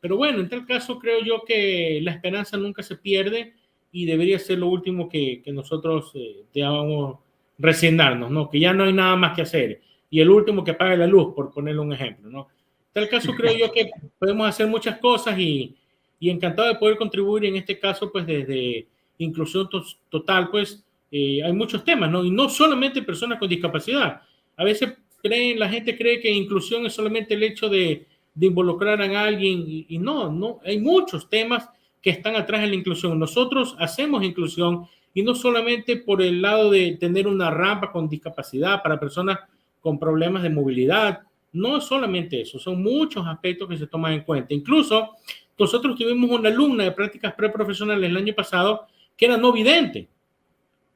C: Pero bueno, en tal caso creo yo que la esperanza nunca se pierde, y debería ser lo último que nosotros debamos resignarnos, ¿no? Que ya no hay nada más que hacer. Y el último que apague la luz, por ponerle un ejemplo, ¿no? En tal caso creo yo que podemos hacer muchas cosas, y encantado de poder contribuir en este caso, pues desde inclusión total, pues hay muchos temas, ¿no? Y no solamente personas con discapacidad. A veces la gente cree que inclusión es solamente el hecho de involucrar a alguien, y no, hay muchos temas que están atrás de la inclusión. Nosotros hacemos inclusión, y no solamente por el lado de tener una rampa con discapacidad para personas con problemas de movilidad. No es solamente eso, son muchos aspectos que se toman en cuenta. Incluso nosotros tuvimos una alumna de prácticas preprofesionales el año pasado que era no vidente,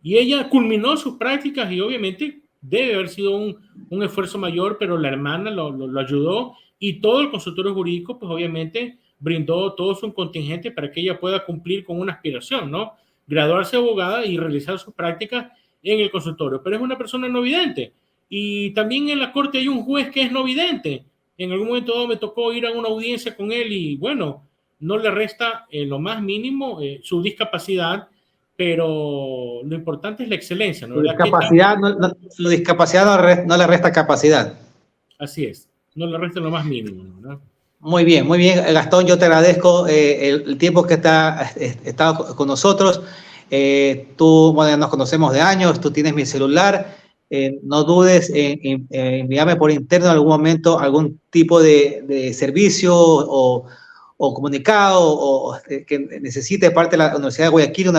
C: y ella culminó sus prácticas, y obviamente debe haber sido un esfuerzo mayor, pero la hermana lo ayudó, y todo el consultorio jurídico, pues obviamente brindó todo su contingente para que ella pueda cumplir con una aspiración, ¿no? Graduarse abogada y realizar sus prácticas en el consultorio. Pero es una persona no vidente. Y también en la corte hay un juez que es no vidente. En algún momento dado me tocó ir a una audiencia con él, y bueno, no le resta lo más mínimo su discapacidad, pero lo importante es la excelencia, ¿no?
B: Discapacidad, la discapacidad no le resta capacidad.
C: Así es, no le resta lo más mínimo, ¿no?
B: Muy bien, Gastón, yo te agradezco el tiempo que has estado con nosotros. Tú, bueno, nos conocemos de años, tú tienes mi celular. No dudes en enviarme por interno en algún momento algún tipo de servicio o comunicado o que necesite parte de la Universidad de Guayaquil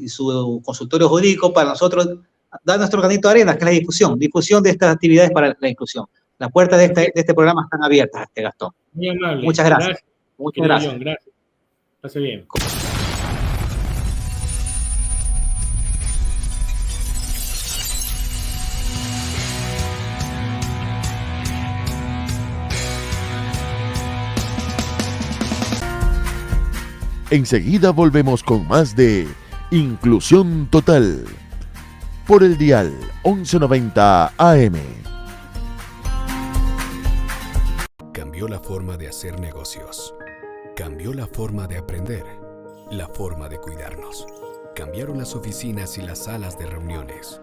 B: y su consultorio jurídico para nosotros dar nuestro granito de arena, que es la difusión de estas actividades para la inclusión. Las puertas de este programa están abiertas, Gastón.
C: Muy amable.
B: Muchas gracias. Muchas gracias.
C: John, gracias. Pase bien.
A: Enseguida volvemos con más de Inclusión Total por el dial 1190 AM.
D: Cambió la forma de hacer negocios. Cambió la forma de aprender. La forma de cuidarnos. Cambiaron las oficinas y las salas de reuniones.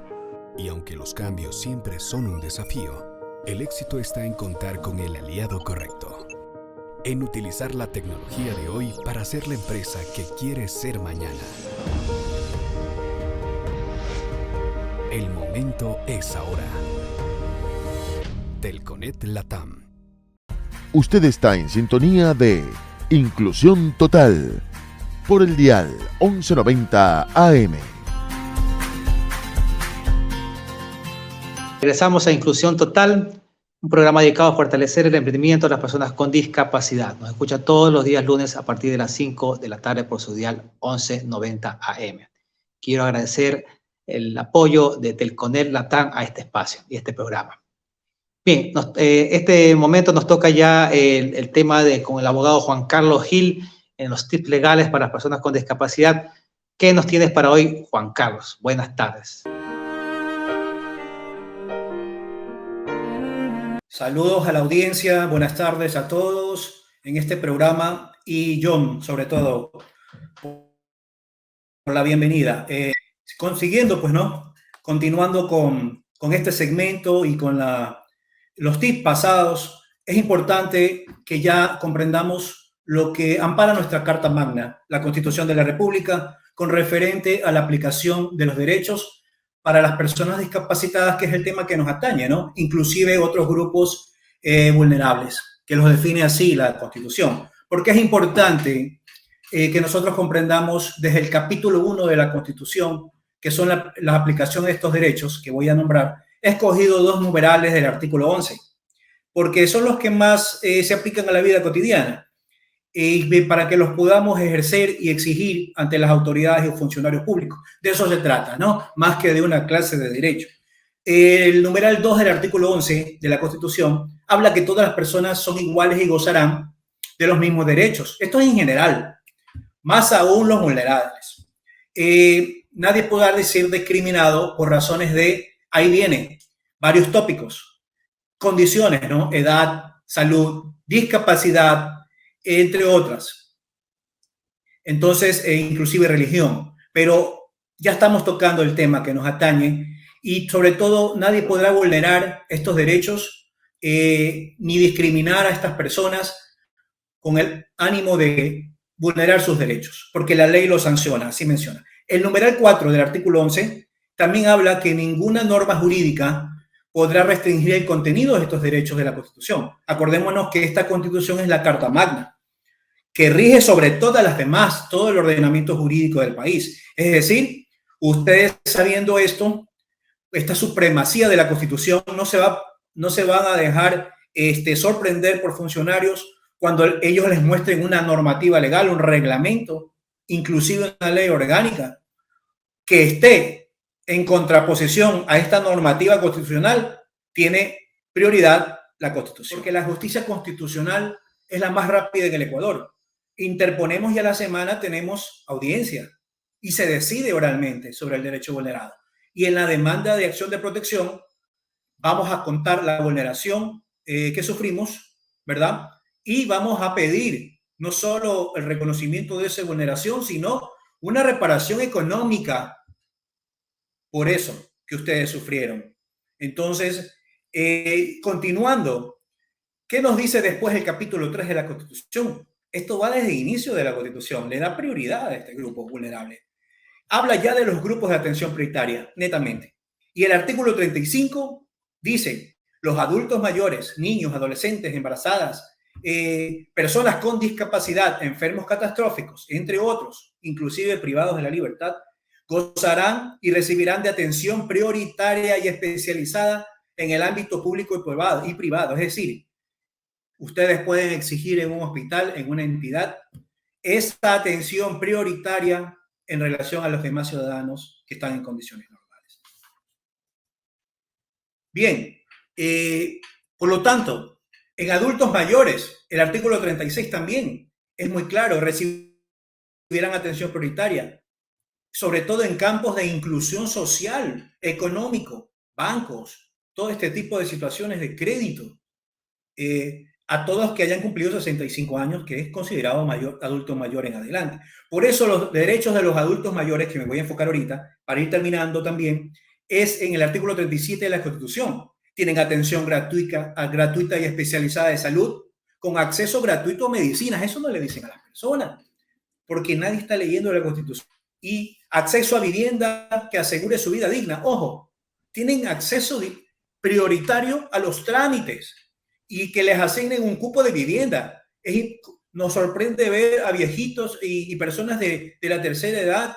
D: Y aunque los cambios siempre son un desafío, el éxito está en contar con el aliado correcto. En utilizar la tecnología de hoy para ser la empresa que quieres ser mañana. El momento es ahora. Telconet Latam.
A: Usted está en sintonía de Inclusión Total por el dial 1190 AM.
B: Regresamos a Inclusión Total, un programa dedicado a fortalecer el emprendimiento de las personas con discapacidad. Nos escucha todos los días lunes a partir de las 5 de la tarde por su dial 1190 AM. Quiero agradecer el apoyo de Telconet Latam a este espacio y este programa. Bien, este momento nos toca ya el tema con el abogado Juan Carlos Gil en los tips legales para las personas con discapacidad. ¿Qué nos tienes para hoy, Juan Carlos? Buenas tardes.
E: Saludos a la audiencia, buenas tardes a todos en este programa y John, sobre todo, por la bienvenida. Consiguiendo, pues, ¿no? Continuando con este segmento y con los tips pasados, es importante que ya comprendamos lo que ampara nuestra Carta Magna, la Constitución de la República, con referente a la aplicación de los derechos para las personas discapacitadas, que es el tema que nos atañe, ¿no? Inclusive otros grupos vulnerables, que los define así la Constitución. Porque es importante que nosotros comprendamos desde el capítulo 1 de la Constitución, que son la aplicación de estos derechos que voy a nombrar. He escogido 2 numerales del artículo 11, porque son los que más se aplican a la vida cotidiana, para que los podamos ejercer y exigir ante las autoridades y funcionarios públicos. De eso se trata, ¿no? Más que de una clase de derecho. El numeral 2 del artículo 11 de la Constitución habla que todas las personas son iguales y gozarán de los mismos derechos. Esto es en general, más aún los vulnerables. Nadie podrá ser discriminado por razones de, ahí viene, varios tópicos, condiciones, ¿no? Edad, salud, discapacidad, entre otras. Entonces, inclusive religión. Pero ya estamos tocando el tema que nos atañe y sobre todo nadie podrá vulnerar estos derechos ni discriminar a estas personas con el ánimo de vulnerar sus derechos, porque la ley lo sanciona, así menciona. El numeral 4 del artículo 11 también habla que ninguna norma jurídica podrá restringir el contenido de estos derechos de la Constitución. Acordémonos que esta Constitución es la Carta Magna, que rige sobre todas las demás, todo el ordenamiento jurídico del país. Es decir, ustedes sabiendo esto, esta supremacía de la Constitución, no se van a dejar sorprender por funcionarios cuando ellos les muestren una normativa legal, un reglamento, inclusive una ley orgánica, que esté en contraposición a esta normativa constitucional. Tiene prioridad la Constitución, porque la justicia constitucional es la más rápida en el Ecuador. Interponemos y a la semana tenemos audiencia y se decide oralmente sobre el derecho vulnerado. Y en la demanda de acción de protección vamos a contar la vulneración que sufrimos, ¿verdad? Y vamos a pedir no solo el reconocimiento de esa vulneración, sino una reparación económica por eso que ustedes sufrieron. Entonces, continuando, ¿qué nos dice después el capítulo 3 de la Constitución? Esto va desde el inicio de la Constitución, le da prioridad a este grupo vulnerable. Habla ya de los grupos de atención prioritaria, netamente. Y el artículo 35 dice, los adultos mayores, niños, adolescentes, embarazadas, personas con discapacidad, enfermos catastróficos, entre otros, inclusive privados de la libertad, gozarán y recibirán de atención prioritaria y especializada en el ámbito público y privado. Es decir, ustedes pueden exigir en un hospital, en una entidad, esta atención prioritaria en relación a los demás ciudadanos que están en condiciones normales. Bien, por lo tanto, en adultos mayores, el artículo 36 también es muy claro, recibirán atención prioritaria, sobre todo en campos de inclusión social, económico, bancos, todo este tipo de situaciones de crédito, a todos que hayan cumplido 65 años, que es considerado adulto mayor en adelante. Por eso los derechos de los adultos mayores, que me voy a enfocar ahorita, para ir terminando también, es en el artículo 37 de la Constitución. Tienen atención gratuita y especializada de salud, con acceso gratuito a medicinas. Eso no le dicen a las personas, porque nadie está leyendo la Constitución. Y acceso a vivienda que asegure su vida digna. Ojo, tienen acceso prioritario a los trámites y que les asignen un cupo de vivienda. Nos sorprende ver a viejitos y personas de la tercera edad,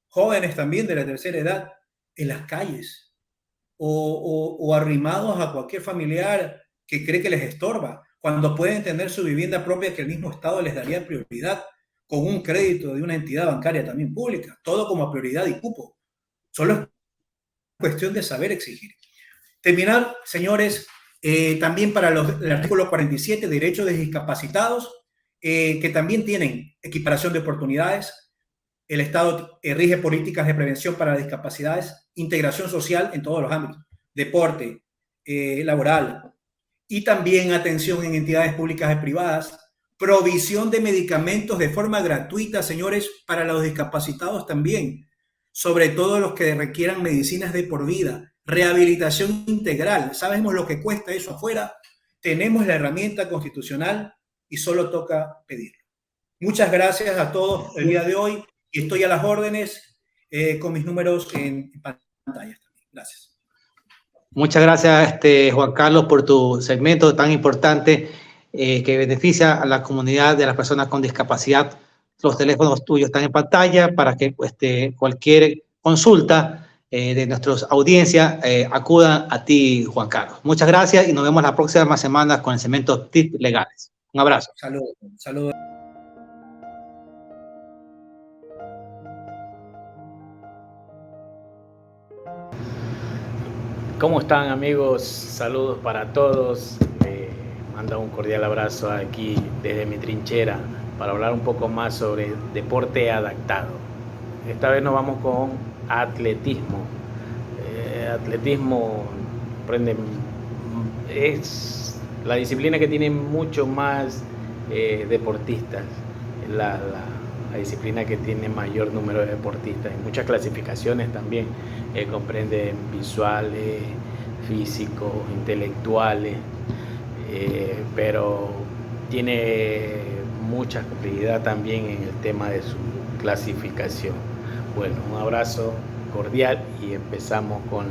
E: jóvenes también de la tercera edad, en las calles o arrimados a cualquier familiar que cree que les estorba, cuando pueden tener su vivienda propia que el mismo Estado les daría prioridad con un crédito de una entidad bancaria también pública, todo como prioridad y cupo. Solo es cuestión de saber exigir. Terminar, señores, también para el artículo 47, derechos de discapacitados, que también tienen equiparación de oportunidades. El Estado rige políticas de prevención para las discapacidades, integración social en todos los ámbitos, deporte, laboral, y también atención en entidades públicas y privadas, provisión de medicamentos de forma gratuita, señores, para los discapacitados también, sobre todo los que requieran medicinas de por vida, rehabilitación integral. Sabemos lo que cuesta eso afuera, tenemos la herramienta constitucional y solo toca pedirlo. Muchas gracias a todos el día de hoy y estoy a las órdenes con mis números en pantalla también. Gracias.
B: Muchas gracias, Juan Carlos, por tu segmento tan importante que beneficia a la comunidad de las personas con discapacidad. Los teléfonos tuyos están en pantalla para que cualquier consulta de nuestras audiencias acudan a ti, Juan Carlos. Muchas gracias y nos vemos la próxima semana con el segmento Tips Legales. Un abrazo.
E: Saludos. Saludos.
F: ¿Cómo están, amigos? Saludos para todos. Mando un cordial abrazo aquí desde mi trinchera para hablar un poco más sobre deporte adaptado. Esta vez nos vamos con atletismo. Atletismo es la disciplina que tiene mucho más deportistas, la disciplina que tiene mayor número de deportistas. En muchas clasificaciones también comprende visuales, físicos, intelectuales, pero tiene mucha complejidad también en el tema de su clasificación. Bueno, un abrazo cordial y empezamos con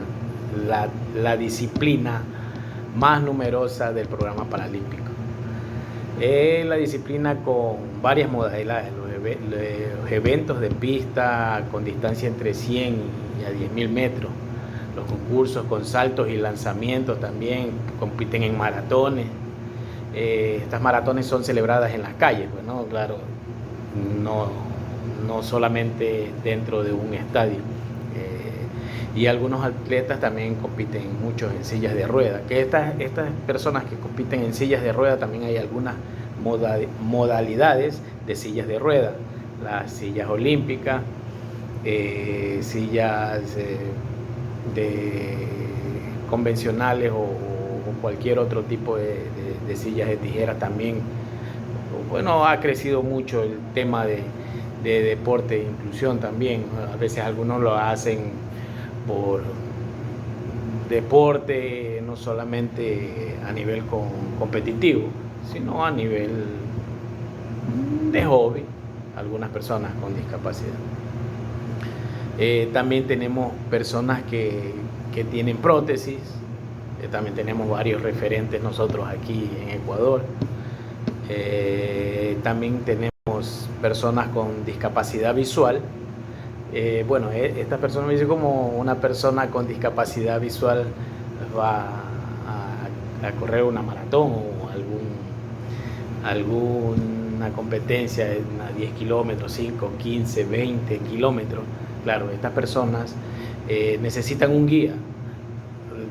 F: la disciplina más numerosa del programa paralímpico. La disciplina con varias modalidades, los eventos de pista con distancia entre 100 y a 10.000 metros, los concursos con saltos y lanzamientos también compiten en maratones. Estas maratones son celebradas en las calles, pues, ¿no? Claro, no solamente dentro de un estadio. Y algunos atletas también compiten muchos en sillas de ruedas. Que estas personas que compiten en sillas de ruedas, también hay algunas modalidades de sillas de ruedas. Las sillas olímpicas, sillas convencionales o cualquier otro tipo de sillas de tijeras también bueno, ha crecido mucho el tema de deporte e inclusión también. A veces algunos lo hacen por deporte, no solamente a nivel competitivo, sino a nivel de hobby, algunas personas con discapacidad. También tenemos personas que tienen prótesis, también tenemos varios referentes nosotros aquí en Ecuador. También tenemos personas con discapacidad visual. Bueno, esta persona me dice como una persona con discapacidad visual va a correr una maratón o alguna competencia de 10 kilómetros, 5, 15, 20 kilómetros. Claro, estas personas necesitan un guía.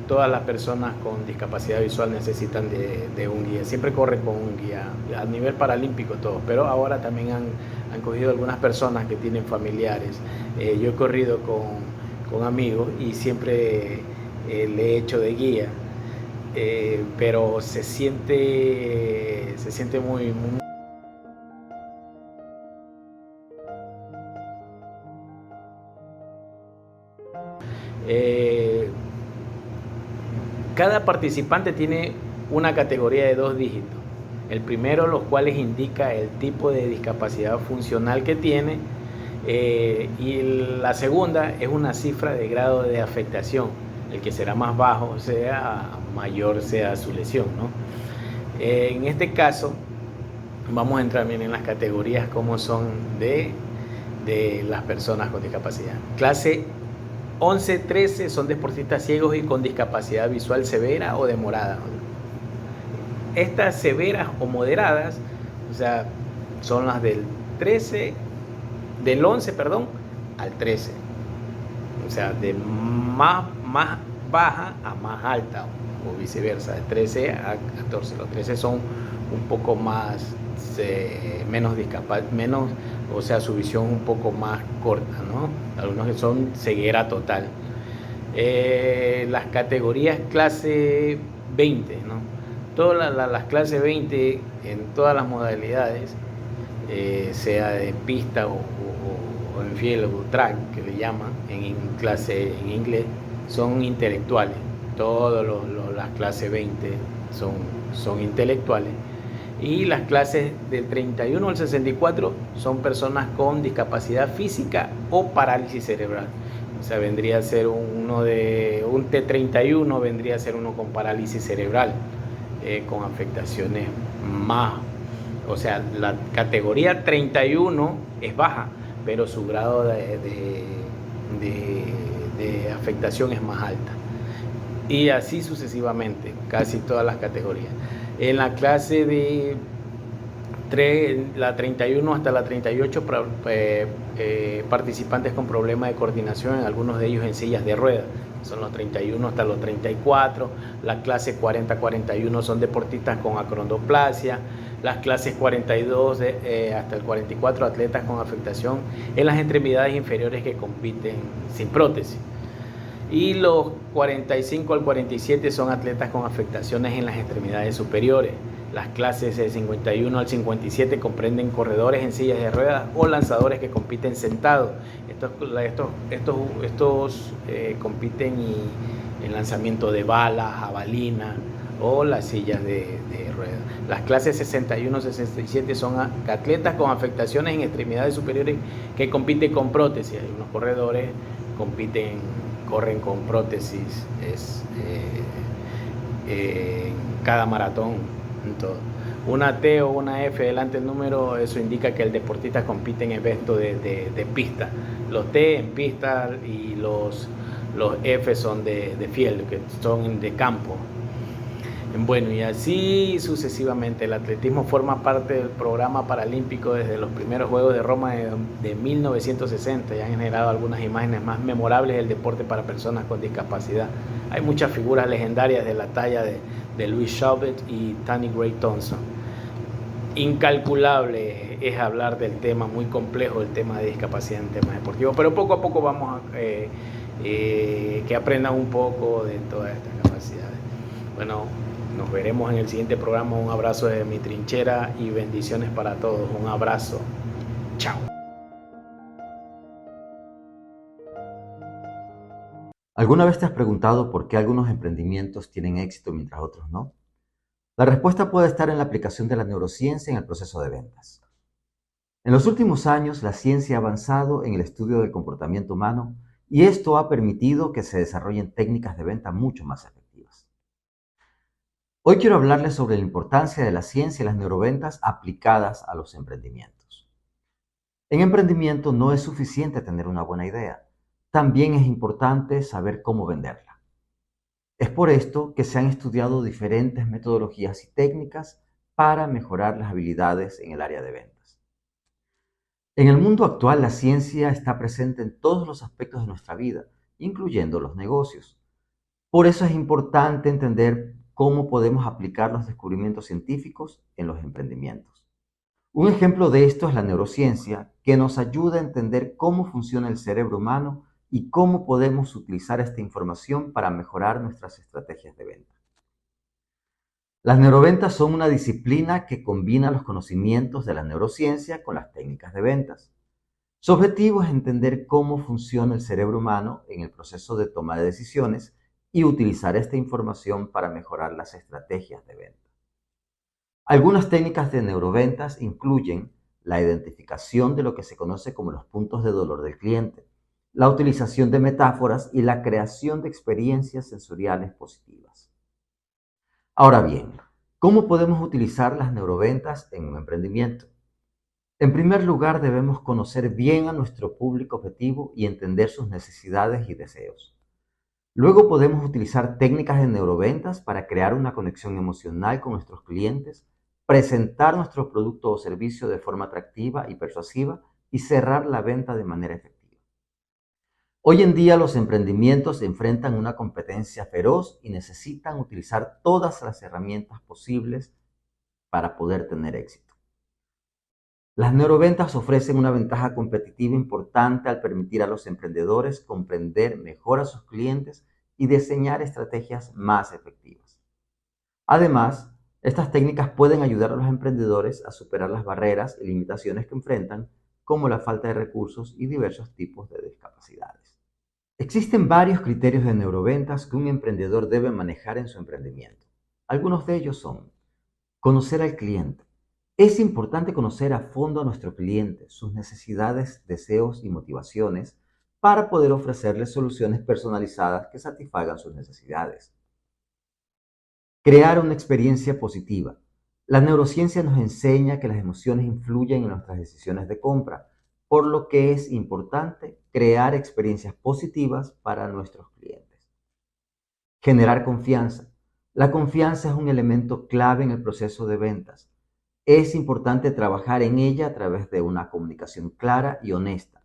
F: Todas las personas con discapacidad visual necesitan de un guía. Siempre corren con un guía, a nivel paralímpico todo, pero ahora también han cogido algunas personas que tienen familiares. Yo he corrido con amigos y siempre le he hecho de guía, pero se siente muy cada participante tiene una categoría de 2 dígitos. El primero, los cuales indica el tipo de discapacidad funcional que tiene, y la segunda es una cifra de grado de afectación. El que será más bajo, sea mayor sea su lesión, ¿no? En este caso, vamos a entrar bien en las categorías como son de las personas con discapacidad. Clase 11, 13 son deportistas ciegos y con discapacidad visual severa o demorada. Estas severas o moderadas, o sea, son las del 11, al 13. O sea, de más baja a más alta o viceversa, de 13 a 14. Los 13 son un poco más, menos, o sea, su visión un poco más corta, ¿no? Algunos que son ceguera total. Las categorías clase 20, ¿no? Todas las clases 20 en todas las modalidades, sea de pista o en field o track, que le llaman en clase en inglés, son intelectuales. Todas las clases 20 son intelectuales. Y las clases del 31 al 64 son personas con discapacidad física o parálisis cerebral. O sea, vendría a ser un T31, vendría a ser uno con parálisis cerebral, con afectaciones más. O sea, la categoría 31 es baja, pero su grado de afectación es más alta. Y así sucesivamente, casi todas las categorías. En la clase de la 31 hasta la 38, participantes con problemas de coordinación, algunos de ellos en sillas de ruedas. Son los 31 hasta los 34. La clase 40-41 son deportistas con acondroplasia. Las clases 42 hasta el 44, atletas con afectación en las extremidades inferiores que compiten sin prótesis. Y los 45 al 47 son atletas con afectaciones en las extremidades superiores. Las clases de 51 al 57 comprenden corredores en sillas de ruedas o lanzadores que compiten sentados. Estos compiten en lanzamiento de balas, jabalina o las sillas de ruedas. Las clases 61-67 son atletas con afectaciones en extremidades superiores que compiten con prótesis. Unos corredores corren con prótesis en cada maratón. En todo. Una T o una F delante del número, eso indica que el deportista compite en eventos de pista. Los T en pista y los F son de field, que son de campo. Bueno, y así sucesivamente. El atletismo forma parte del programa paralímpico desde los primeros Juegos de Roma de 1960 y han generado algunas imágenes más memorables del deporte para personas con discapacidad. Hay muchas figuras legendarias de la talla de Louis Chauvet y Tanny Gray Thompson. Incalculable es hablar del tema, muy complejo el tema de discapacidad en temas deportivos, pero poco a poco vamos a que aprendan un poco de todas estas capacidades. Bueno, Nos veremos en el siguiente programa. Un abrazo desde mi trinchera y bendiciones para todos. Un abrazo. Chao.
G: ¿Alguna vez te has preguntado por qué algunos emprendimientos tienen éxito mientras otros no? La respuesta puede estar en la aplicación de la neurociencia en el proceso de ventas. En los últimos años, la ciencia ha avanzado en el estudio del comportamiento humano y esto ha permitido que se desarrollen técnicas de venta mucho más efectivas. Hoy quiero hablarles sobre la importancia de la ciencia y las neuroventas aplicadas a los emprendimientos. En emprendimiento no es suficiente tener una buena idea, también es importante saber cómo venderla. Es por esto que se han estudiado diferentes metodologías y técnicas para mejorar las habilidades en el área de ventas. En el mundo actual, la ciencia está presente en todos los aspectos de nuestra vida, incluyendo los negocios. Por eso es importante entender cómo podemos aplicar los descubrimientos científicos en los emprendimientos. Un ejemplo de esto es la neurociencia, que nos ayuda a entender cómo funciona el cerebro humano y cómo podemos utilizar esta información para mejorar nuestras estrategias de venta. Las neuroventas son una disciplina que combina los conocimientos de la neurociencia con las técnicas de ventas. Su objetivo es entender cómo funciona el cerebro humano en el proceso de toma de decisiones y utilizar esta información para mejorar las estrategias de venta. Algunas técnicas de neuroventas incluyen la identificación de lo que se conoce como los puntos de dolor del cliente, la utilización de metáforas y la creación de experiencias sensoriales positivas. Ahora bien, ¿cómo podemos utilizar las neuroventas en un emprendimiento? En primer lugar, debemos conocer bien a nuestro público objetivo y entender sus necesidades y deseos. Luego podemos utilizar técnicas de neuroventas para crear una conexión emocional con nuestros clientes, presentar nuestro producto o servicio de forma atractiva y persuasiva y cerrar la venta de manera efectiva. Hoy en día los emprendimientos enfrentan una competencia feroz y necesitan utilizar todas las herramientas posibles para poder tener éxito. Las neuroventas ofrecen una ventaja competitiva importante al permitir a los emprendedores comprender mejor a sus clientes y diseñar estrategias más efectivas. Además, estas técnicas pueden ayudar a los emprendedores a superar las barreras y limitaciones que enfrentan, como la falta de recursos y diversos tipos de discapacidades. Existen varios criterios de neuroventas que un emprendedor debe manejar en su emprendimiento. Algunos de ellos son: conocer al cliente. Es importante conocer a fondo a nuestro cliente, sus necesidades, deseos y motivaciones para poder ofrecerle soluciones personalizadas que satisfagan sus necesidades. Crear una experiencia positiva. La neurociencia nos enseña que las emociones influyen en nuestras decisiones de compra, por lo que es importante crear experiencias positivas para nuestros clientes. Generar confianza. La confianza es un elemento clave en el proceso de ventas. Es importante trabajar en ella a través de una comunicación clara y honesta,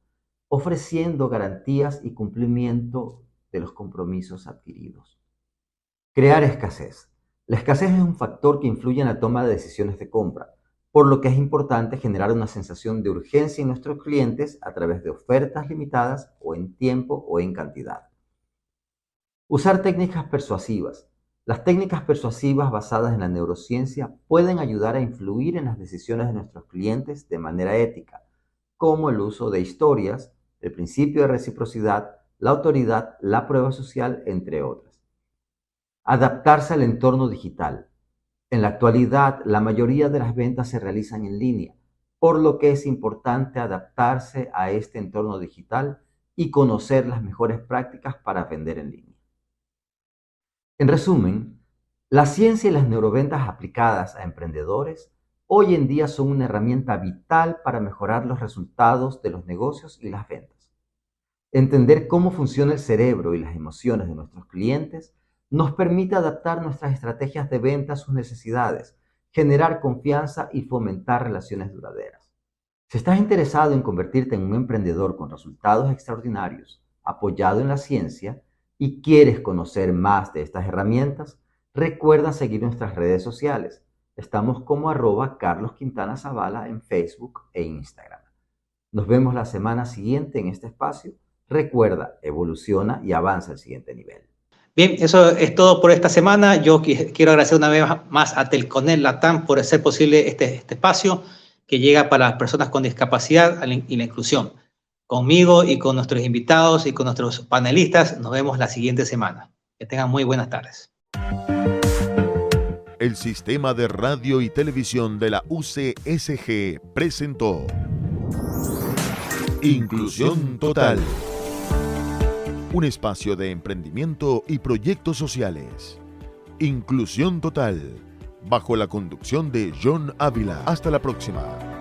G: ofreciendo garantías y cumplimiento de los compromisos adquiridos. Crear escasez. La escasez es un factor que influye en la toma de decisiones de compra, por lo que es importante generar una sensación de urgencia en nuestros clientes a través de ofertas limitadas o en tiempo o en cantidad. Usar técnicas persuasivas. Las técnicas persuasivas basadas en la neurociencia pueden ayudar a influir en las decisiones de nuestros clientes de manera ética, como el uso de historias, el principio de reciprocidad, la autoridad, la prueba social, entre otras. Adaptarse al entorno digital. En la actualidad, la mayoría de las ventas se realizan en línea, por lo que es importante adaptarse a este entorno digital y conocer las mejores prácticas para vender en línea. En resumen, la ciencia y las neuroventas aplicadas a emprendedores hoy en día son una herramienta vital para mejorar los resultados de los negocios y las ventas. Entender cómo funciona el cerebro y las emociones de nuestros clientes nos permite adaptar nuestras estrategias de venta a sus necesidades, generar confianza y fomentar relaciones duraderas. Si estás interesado en convertirte en un emprendedor con resultados extraordinarios, apoyado en la ciencia, y quieres conocer más de estas herramientas, recuerda seguir nuestras redes sociales. Estamos como @Carlos Quintana Zavala en Facebook e Instagram. Nos vemos la semana siguiente en este espacio. Recuerda, evoluciona y avanza al siguiente nivel.
B: Bien, eso es todo por esta semana. Yo quiero agradecer una vez más a Telconet Latam por hacer posible este espacio que llega para las personas con discapacidad y la inclusión. Conmigo y con nuestros invitados y con nuestros panelistas, nos vemos la siguiente semana. Que tengan muy buenas tardes.
A: El Sistema de Radio y Televisión de la UCSG presentó Inclusión Total, un espacio de emprendimiento y proyectos sociales. Inclusión Total, bajo la conducción de John Ávila. Hasta la próxima.